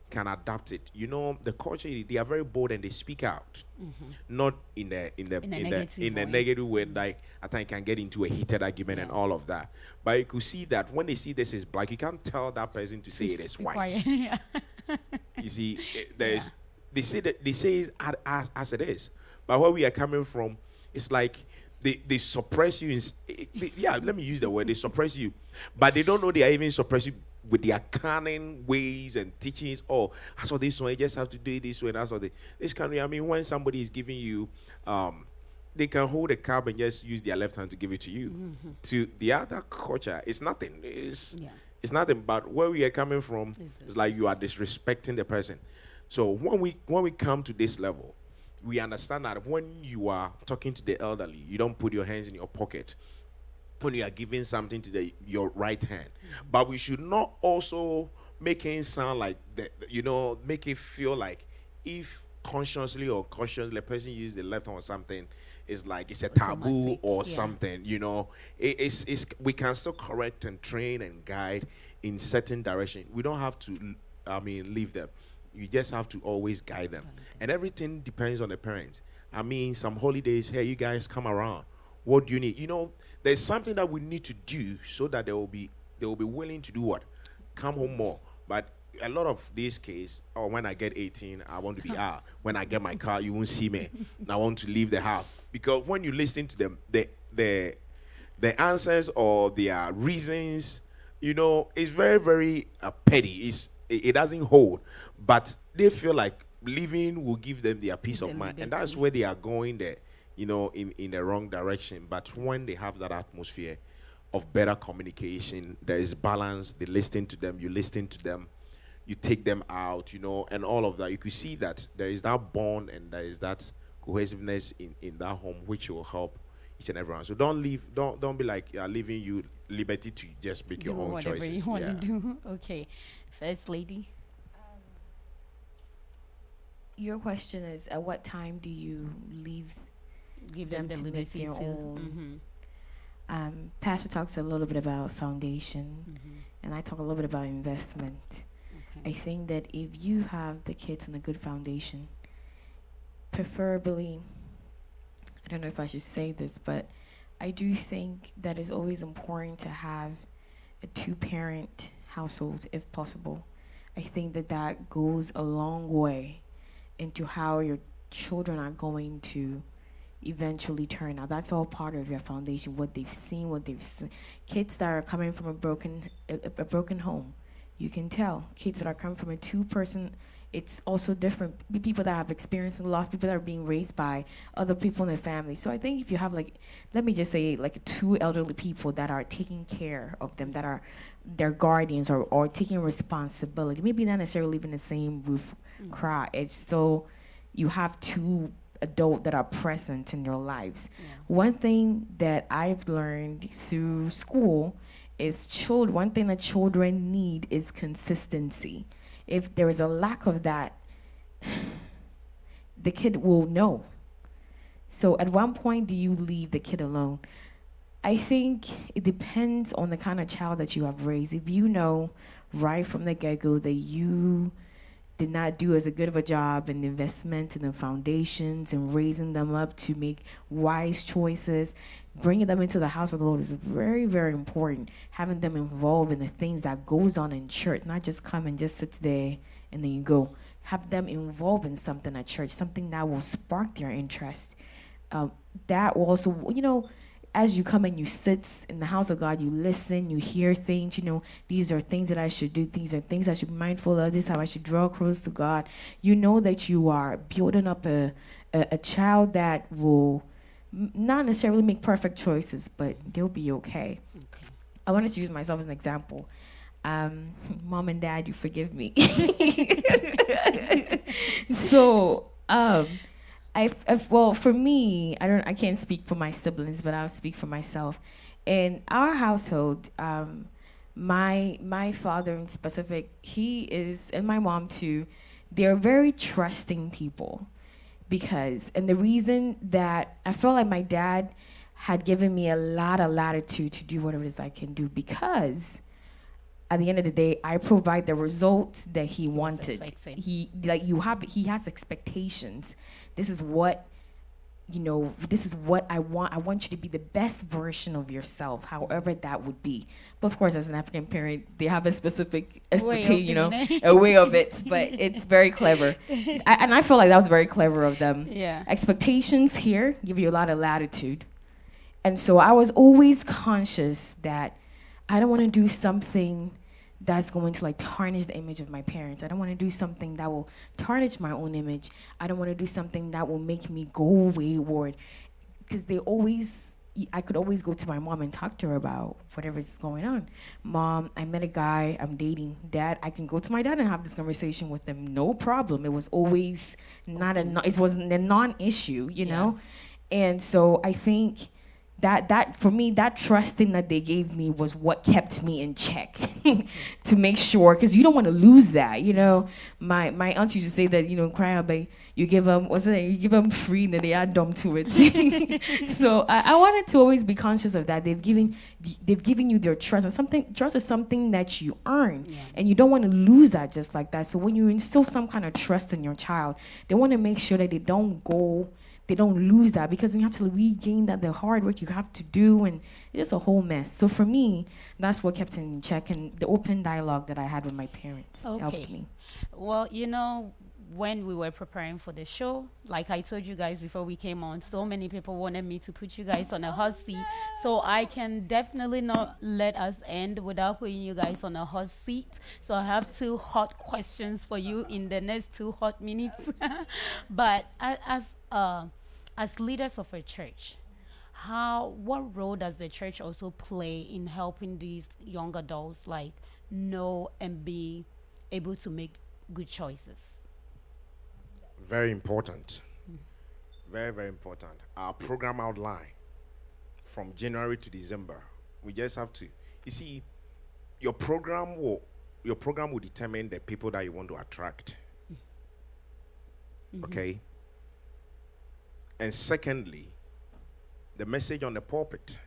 can adapt it. The culture, they are very bold and they speak out, not in a negative way. Like I think can get into a heated argument and all of that. But you could see that when they see this is black, you can't tell that person to say it is Be white. quiet. Yeah. You see, there's they say it as it is, but where we are coming from, it's like they suppress you. Yeah, let me use the word. They suppress you, but they don't know they are even suppressing with their cunning ways and teachings. Oh, as for this one, you just have to do it this way. And as for this country, I mean, when somebody is giving you, they can hold a cup and just use their left hand to give it to you. To the other culture, it's nothing. It's nothing. But where we are coming from, it's like you are disrespecting the person. So when we come to this level, we understand that when you are talking to the elderly, you don't put your hands in your pocket when you are giving something to your right hand. But we should not also make it sound like make it feel like if consciously or unconsciously the person use the left hand or something, it's like it's a taboo Automatic, or yeah. something. It's we can still correct and train and guide in certain direction. We don't have to leave them. You just have to always guide them. And everything depends on the parents. Some holidays, hey, you guys come around. What do you need? There's something that we need to do so that they will be willing to do what? Come home more. But a lot of these cases, when I get 18, I want to be out. When I get my car, you won't see me. I want to leave the house. Because when you listen to them, the answers or their reasons, it's very, very petty. It doesn't hold. But they feel like leaving will give them their peace of mind. And that's where they are going there, in the wrong direction. But when they have that atmosphere of better communication, there is balance. They listen to them, you listen to them, you take them out, and all of that. You could see that there is that bond and there is that cohesiveness in that home, which will help each and everyone. So don't be like leaving you liberty to just make your own whatever choices. you want to do. Okay, First Lady. Your question is, at what time do you leave Give them the to make liberty their to. own? Pastor talks a little bit about foundation, and I talk a little bit about investment. Okay. I think that if you have the kids on a good foundation, preferably, I don't know if I should say this, but I do think that it's always important to have a two-parent household if possible. I think that goes a long way into how your children are going to eventually turn out. That's all part of your foundation, what they've seen. Kids that are coming from a broken home, you can tell. Kids that are coming from a two-person, it's also different. People that have experienced loss, people that are being raised by other people in their family. So I think if you have let me just say two elderly people that are taking care of them, that are their guardians or taking responsibility, maybe not necessarily living in the same roof cry. It's still, you have two adults that are present in your lives. Yeah. One thing that I've learned through school is one thing that children need is consistency. If there is a lack of that, the kid will know. So at one point, do you leave the kid alone? I think it depends on the kind of child that you have raised. If you know right from the get-go that you did not do as a good of a job in the investment and the foundations and raising them up to make wise choices, bringing them into the house of the Lord is very, very important. Having them involved in the things that goes on in church, not just come and just sit there and then you go. Have them involved in something at church, something that will spark their interest. That will also, as you come and you sit in the house of God, you listen, you hear things, these are things that I should do, these are things I should be mindful of, this is how I should draw close to God. You know that you are building up a child that will not necessarily make perfect choices, but they'll be okay. I wanted to use myself as an example. Mom and Dad, you forgive me. So, well, for me, I can't speak for my siblings, but I'll speak for myself. In our household, my father in specific, he is, and my mom too, they're very trusting people. And the reason that I felt like my dad had given me a lot of latitude to do whatever it is I can do, because at the end of the day, I provide the results that he wanted. He has expectations. This is what I want. I want you to be the best version of yourself, however that would be. But of course, as an African parent, they have a specific expectation, a way of it. But it's very clever. And I feel like that was very clever of them. Yeah. Expectations here give you a lot of latitude. And so I was always conscious that I don't want to do something that's going to tarnish the image of my parents. I don't want to do something that will tarnish my own image. I don't want to do something that will make me go wayward. Because I could always go to my mom and talk to her about whatever's going on. Mom, I met a guy I'm dating. Dad, I can go to my dad and have this conversation with him. No problem. It was always it wasn't a non-issue, know? And so I think that for me, that trusting that they gave me was what kept me in check to make sure, because you don't want to lose that, My aunt used to say that, cry out, but you give them free and then they add dumb to it. So I wanted to always be conscious of that. They've given you their trust, and trust is something that you earn, and you don't want to lose that just like that. So when you instill some kind of trust in your child, they want to make sure that they don't lose that, because then you have to regain the hard work you have to do, and it's just a whole mess. So for me, that's what kept in check, and the open dialogue that I had with my parents helped me. Well, when we were preparing for the show, like I told you guys before we came on, so many people wanted me to put you guys on a hot seat. So I can definitely not let us end without putting you guys on a hot seat. So I have 2 hot questions for you in the next 2 hot minutes. But as leaders of a church, what role does the church also play in helping these young adults know and be able to make good choices? Very important. Very, very important. Our program outline from January to December, we just have to, you see, your program will determine the people that you want to attract. Okay? And secondly, the message on the pulpit.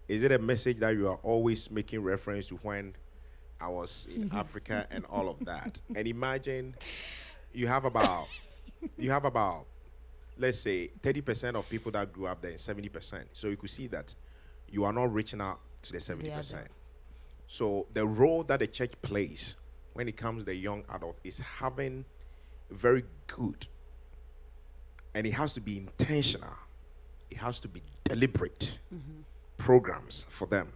Is it a message that you are always making reference to when I was in Africa and all of that? And imagine you have about, let's say, 30% of people that grew up there and 70%. So you could see that you are not reaching out to the 70%. So the role that the church plays when it comes to the young adult is having very good, and it has to be intentional, it has to be deliberate programs for them.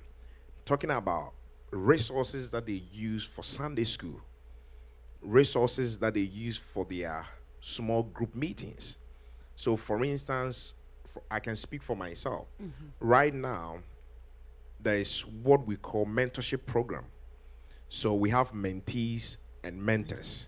Talking about resources that they use for Sunday school, resources that they use for their small group meetings. So for instance, I can speak for myself. Right now, there is what we call mentorship program. So we have mentees and mentors.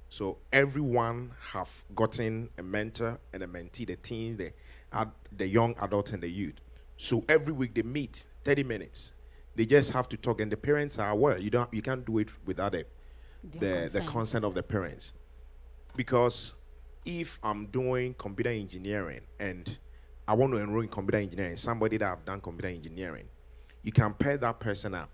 So everyone have gotten a mentor and a mentee, the teens, the young adult and the youth. So every week they meet 30 minutes. They just have to talk, and the parents are aware. You can't do it without the consent of the parents. Because if I'm doing computer engineering and I want to enroll in computer engineering, somebody that have done computer engineering, you can pair that person up,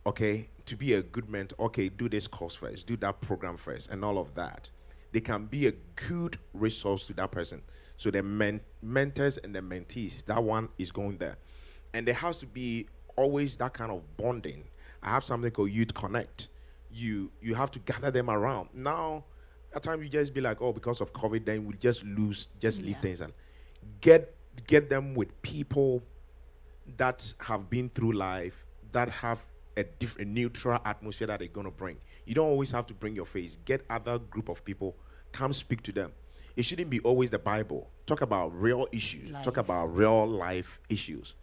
okay, to be a good mentor. Okay, do this course first, do that program first, and all of that. They can be a good resource to that person. So the mentors and the mentees, that one is going there. And there has to be always that kind of bonding. I have something called Youth Connect. You have to gather them around. Now, at times you just be like, oh, because of COVID, then we'll just leave things. And get get them with people that have been through life, that have a different neutral atmosphere that they're going to bring. You don't always have to bring your face. Get other group of people, come speak to them. It shouldn't be always the Bible. Talk about real issues. Talk Life. about real life issues.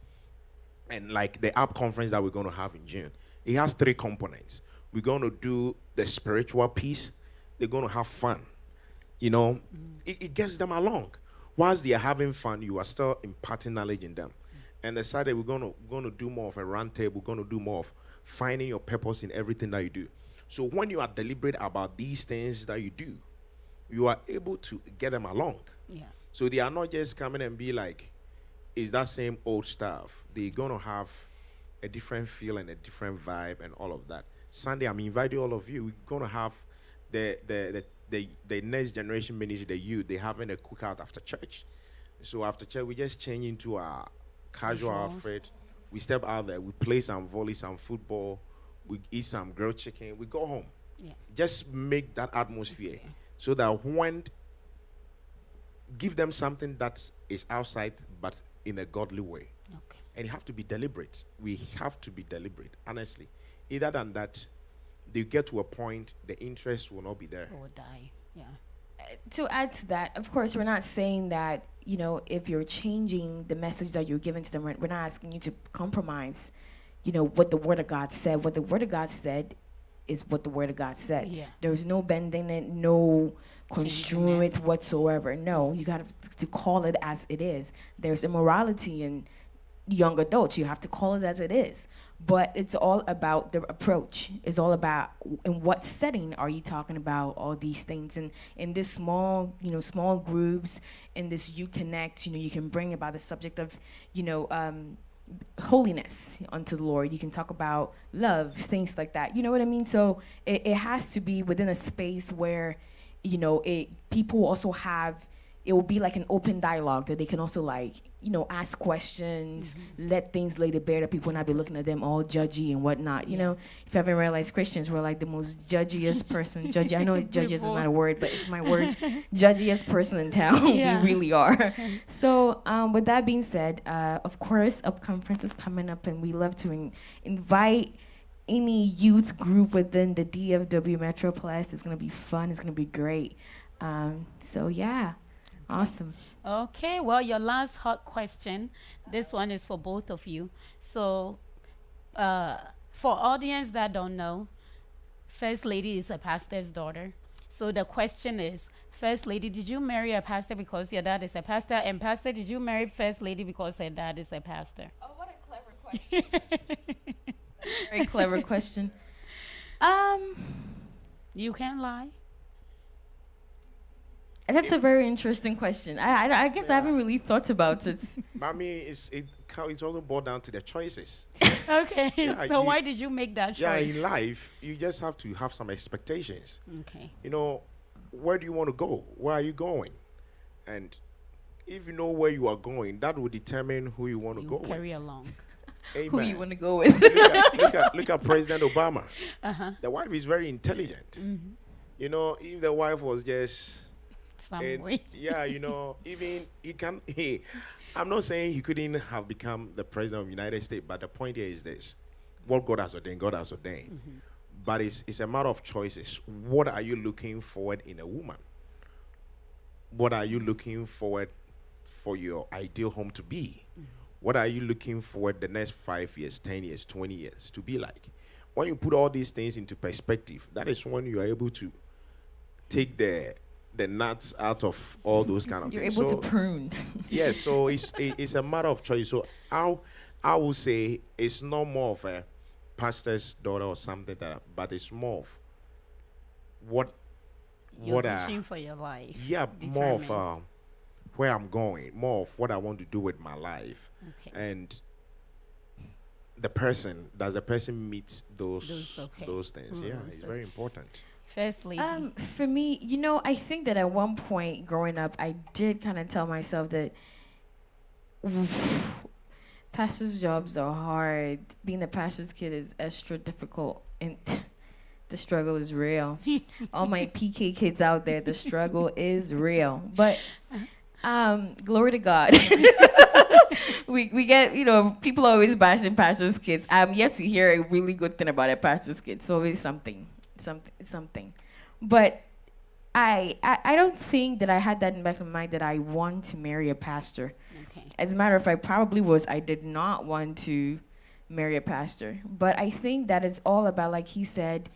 And like the app conference that we're going to have in June, it has three components. We're going to do the spiritual piece. They're going to have fun. You know, it gets them along. Whilst they are having fun, you are still imparting knowledge in them. And the Saturday we're going to do more of a round table. We're going to do more of finding your purpose in everything that you do. So when you are deliberate about these things that you do, you are able to get them along. Yeah. So they are not just coming and be like, it's that same old stuff. They're going to have a different feel and a different vibe and all of that. Sunday, I'm inviting all of you. We're going to have the next generation ministry, the youth, they're having a cookout after church. So after church, we just change into our casual Casuals. outfit. We step out there, we play some volley, some football, we eat some grilled chicken, we go home. Yeah. Just make that atmosphere Atmosphere. so that when give them something that is outside but in a godly way. Okay. And you have to be deliberate. We have to be deliberate, honestly. Either than that, they get to a point the interest will not be there. Or die. Yeah. To add to that, of course, we're not saying that, you know, if you're changing the message that you're giving to them, we're not asking you to compromise, you know, what the Word of God said. What the Word of God said is what the Word of God said. Yeah. There's no bending it, no construing Changing it whatsoever. No, you got to call it as it is. There's immorality in young adults. You have to call it as it is. But it's all about the approach. It's all about in what setting are you talking about all these things. And in this small, you know, small groups, in this You Connect, you know, you can bring about the subject of, you know, holiness unto the Lord. You can talk about love, things like that. You know what I mean? So it has to be within a space where, you know, people also have, it will be like an open dialogue that they can also, like, you know, ask questions, let things lay to bear, that people not be looking at them all judgy and whatnot. You know, if you haven't realized, Christians were like the most judgiest person. Judgy, I know judgiest is not a word, but it's my word. Judgiest person in town. Yeah. We really are. So with that being said, of course, Up Conference is coming up, and we love to invite any youth group within the DFW Metroplex. It's going to be fun. It's going to be great. So, yeah. Awesome. Okay, well, your last hot question. This one is for both of you. So, for audience that don't know, First Lady is a pastor's daughter. So the question is, First Lady, did you marry a pastor because your dad is a pastor? And Pastor, did you marry First Lady because her dad is a pastor? Oh, what a clever question. Very clever question. You can't lie. That's a very interesting question. I guess I haven't really thought about it. But I mean, it's all boiled down to the choices. Okay, Yeah, so you- why did you make that Yeah, choice? in life, you just have to have some expectations. Okay. You know, where do you want to go? Where are you going? And if you know where you are going, that will determine who you want to You go carry with. along. Amen. Who you want to go with? Look at President Obama. Uh-huh. The wife is very intelligent. Mm-hmm. You know, if the wife was just Some and way. yeah, you know, even I'm not saying he couldn't have become the president of the United States, but the point here is this: what God has ordained, God has ordained. Mm-hmm. But it's a matter of choices. What are you looking forward in a woman? What are you looking forward for your ideal home to be? What are you looking forward the next 5 years, 10 years, 20 years to be like? When you put all these things into perspective, that is when you are able to take the nuts out of all those kind of You're things. able So, to prune. yes, so it's a matter of choice. So I would say it's not more of a pastor's daughter or something but it's more of what You're what fishing for your life. yeah, more of Determine. where I'm going, more of what I want to do with my life, Okay. and the person. Does the person meet those Those things? Mm, Yeah, it's so- very important. First Lady. For me, you know, I think that at one point growing up, I did kind of tell myself that pastors' jobs are hard. Being a pastor's kid is extra difficult, and the struggle is real. All my PK kids out there, the struggle is real. But Glory to God. We get, people are always bashing pastors' kids. I'm yet to hear a really good thing about a pastor's kid. It's always something. But I don't think that I had that in the back of my mind that I want to marry a pastor. Okay. As a matter of fact, probably I did not want to marry a pastor. But I think that it's all about, like he said,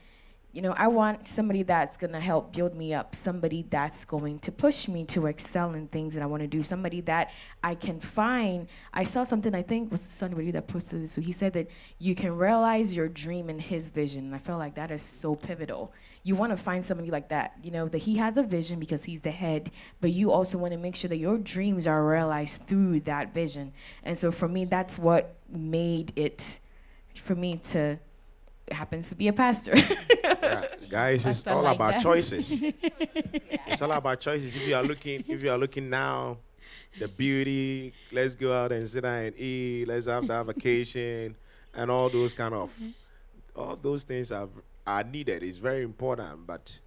I want somebody that's going to help build me up, somebody that's going to push me to excel in things that I want to do, somebody that I can find. I saw something, I think was somebody that posted this. So he said that you can realize your dream in his vision. And I felt like that is so pivotal. You want to find somebody like that, that he has a vision because he's the head, but you also want to make sure that your dreams are realized through that vision. And so for me, that's what made it for me to happens to be a pastor. Yeah, guys, it's Pastor all like about that. choices. It's all about choices. If you are looking now, the beauty, let's go out and sit down and eat, let's have that vacation, and all those things are needed. It's very important, but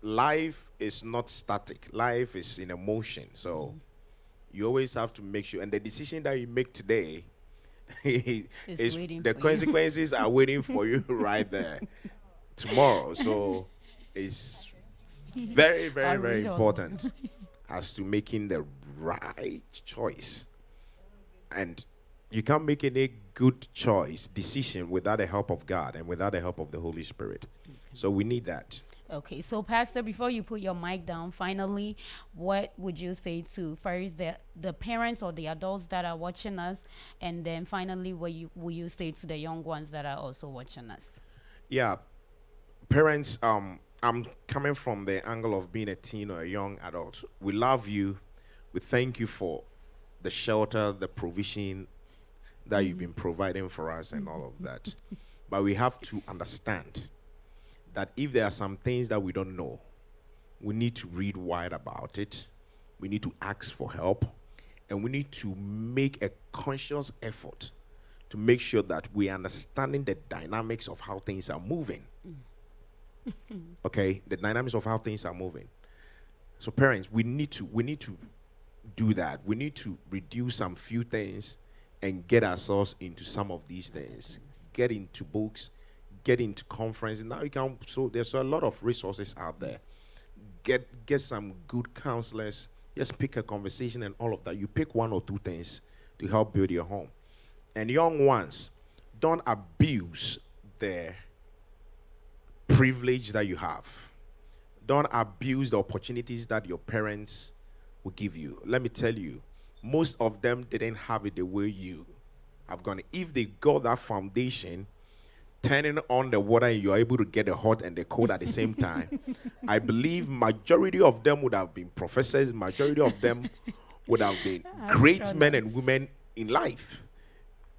life is not static. Life is in emotion. So you always have to make sure, and the decision that you make today is waiting the for you. consequences are waiting for you right there tomorrow. So it's very, very, very important as to making the right choice. And you can't make any good decision without the help of God and without the help of the Holy Spirit. So we need that. Okay, so Pastor, before you put your mic down, finally, what would you say to first the parents or the adults that are watching us, and then finally, what will you say to the young ones that are also watching us? Yeah, parents, I'm coming from the angle of being a teen or a young adult. We love you. We thank you for the shelter, the provision that you've been providing for us and all of that. But we have to understand that if there are some things that we don't know, we need to read wide about it. We need to ask for help. And we need to make a conscious effort to make sure that we are understanding the dynamics of how things are moving. Okay? The dynamics of how things are moving. So parents, we need to do that. We need to reduce some few things and get ourselves into some of these things. Get into books, get into conferences. Now so there's a lot of resources out there. Get some good counselors. Just pick a conversation and all of that. You pick one or two things to help build your home. And young ones, don't abuse the privilege that you have. Don't abuse the opportunities that your parents will give you. Let me tell you, most of them didn't have it the way you have gone. If they got that foundation, turning on the water and you're able to get the hot and the cold at the same time, I believe majority of them would have been professors, majority of them would have been great men and women in life.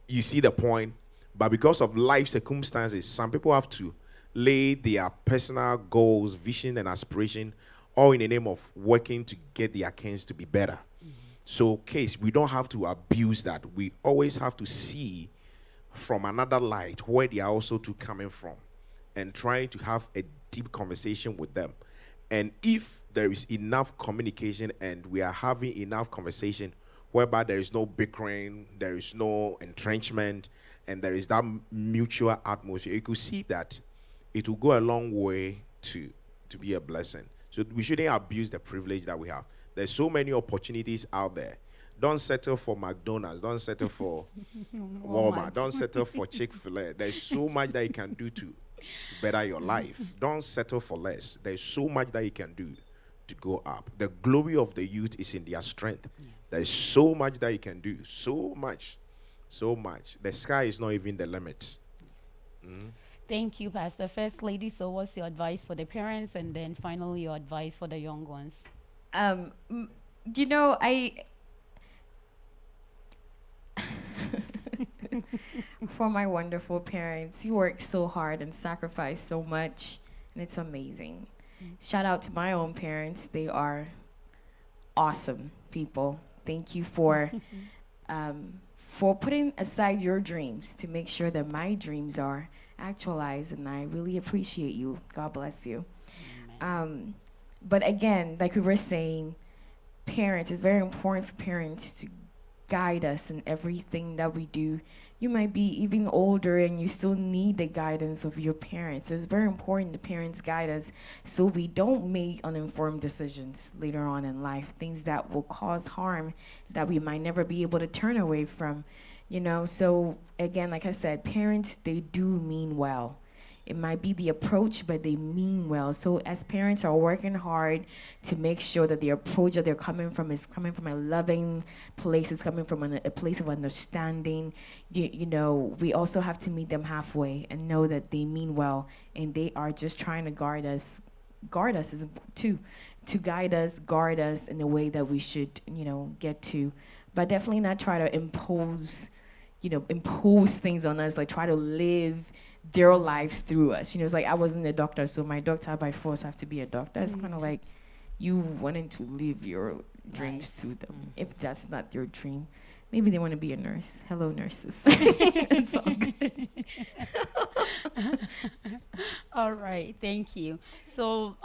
You see the point? But because of life circumstances, some people have to lay their personal goals, vision, and aspiration all in the name of working to get their kids to be better. So, we don't have to abuse that. We always have to see from another light where they are also too coming from and trying to have a deep conversation with them. And if there is enough communication and we are having enough conversation whereby there is no bickering, there is no entrenchment, and there is that mutual atmosphere, you could see that it will go a long way to be a blessing. So we shouldn't abuse the privilege that we have. There's so many opportunities out there. Don't settle for McDonald's. Don't settle for Walmart. Don't settle for Chick-fil-A. There's so much that you can do to better your life. Don't settle for less. There's so much that you can do to go up. The glory of the youth is in their strength. There's so much that you can do. So much. So much. The sky is not even the limit. Thank you, Pastor. First Lady, so what's your advice for the parents, and then finally your advice for the young ones? For my wonderful parents, you work so hard and sacrifice so much, and it's amazing. Shout out to my own parents. They are awesome people. Thank you for putting aside your dreams to make sure that my dreams are actualized, and I really appreciate you. God bless you. But again, like we were saying, parents, it's very important for parents to guide us in everything that we do. You might be even older and you still need the guidance of your parents. So it's very important the parents guide us so we don't make uninformed decisions later on in life, things that will cause harm that we might never be able to turn away from, you know. So again, like I said, parents, they do mean well. It might be the approach, but they mean well. So as parents are working hard to make sure that the approach that they're coming from is coming from a loving place, is coming from a place of understanding, you know, we also have to meet them halfway and know that they mean well and they are just trying to guard us is to guide us, guard us in the way that we should, you know, get to, but definitely not try to impose things on us, like try to live their lives through us. You know, it's like I wasn't a doctor, so my doctor by force have to be a doctor. It's kind of like you wanting to live your dreams to them. If that's not your dream, maybe they want to be a nurse. Hello, nurses. It's all good. All right, thank you. So,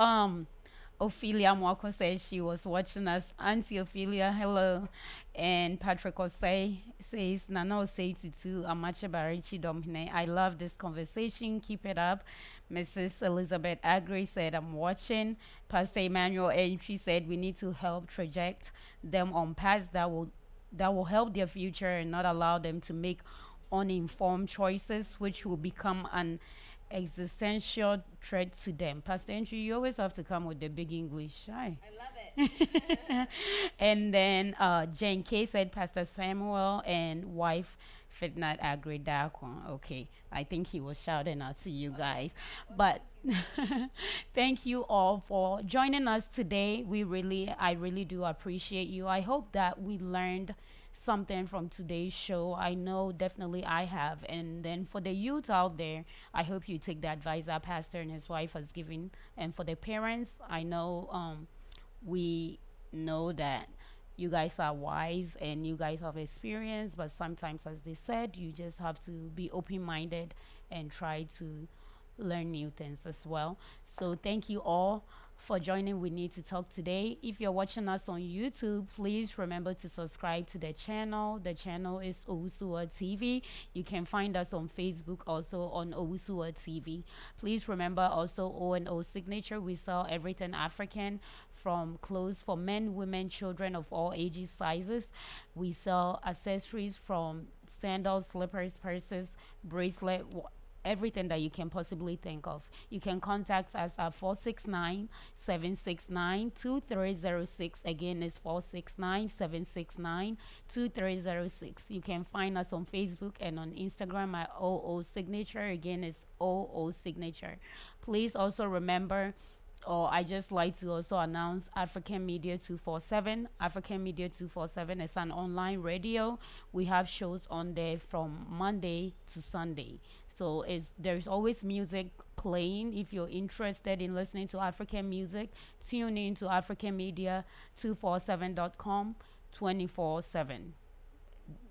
Ophelia Mwako says she was watching us. Auntie Ophelia, hello. And Patrick Osei says, Nana Osei Tutu, Amache Barichi Domine. I love this conversation. Keep it up. Mrs. Elizabeth Agri said, I'm watching. Pastor Emmanuel Entry said, we need to help traject them on paths that will help their future and not allow them to make uninformed choices, which will become an existential threat to them. Pastor Entry, you always have to come with the big English. Hi. I love it. And then Jane K said, Pastor Samuel and wife Fitnat Agri Dakon. Okay, I think he was shouting out to you guys. But thank you all for joining us today. I really do appreciate you. I hope that we learned something from today's show. I know definitely I have. And then for the youth out there, I hope you take the advice that Pastor and his wife has given. And for the parents, I know we know that you guys are wise and you guys have experience, but sometimes, as they said, you just have to be open-minded and try to learn new things as well. So thank you all for joining We Need to Talk today. If you're watching us on YouTube, please remember to subscribe to the channel. The channel is Owusuwa TV. You can find us on Facebook also on Owusuwa TV. Please remember also O&O Signature. We sell everything African, from clothes for men, women, children of all ages, sizes. We sell accessories from sandals, slippers, purses, bracelet, everything that you can possibly think of. You can contact us at 469-769-2306. Again, it's 469-769-2306. You can find us on Facebook and on Instagram at OO Signature. Again, it's OO Signature. Please also remember, I just like to also announce African Media 247. African Media 247 is an online radio. We have shows on there from Monday to Sunday. So there's always music playing. If you're interested in listening to African music, tune in to africanmedia247.com 24/7.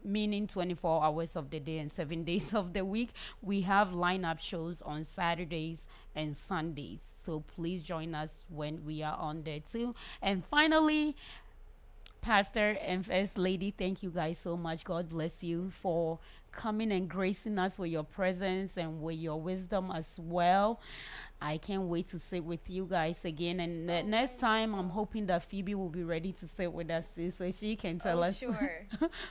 Meaning 24 hours of the day and 7 days of the week. We have lineup shows on Saturdays and Sundays. So please join us when we are on there too. And finally, Pastor and First Lady, thank you guys so much. God bless you for coming and gracing us with your presence and with your wisdom as well. I can't wait to sit with you guys again. And next time, I'm hoping that Phoebe will be ready to sit with us too, so she can tell us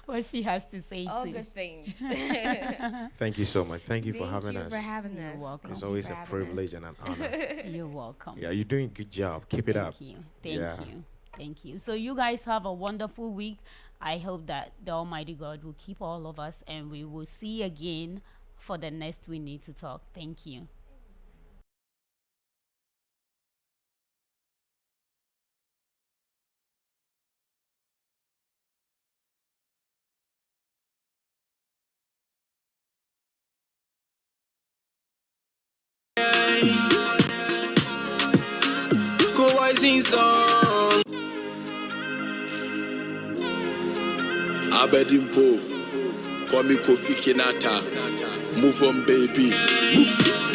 what she has to say All too. good things. Thank you so much. Thank you for having Thank us. you for having You're us. welcome. It's Thank you always for a having privilege us. and an honor. You're welcome. Yeah, you're doing a good job. Keep it up. Thank you. Yeah. Thank you. So you guys have a wonderful week. I hope that the Almighty God will keep all of us, and we will see again for the next We Need to Talk. Thank you. Go Rising Song. Abedimpo. Kwame Kofi Kinata. Move on, baby. Move.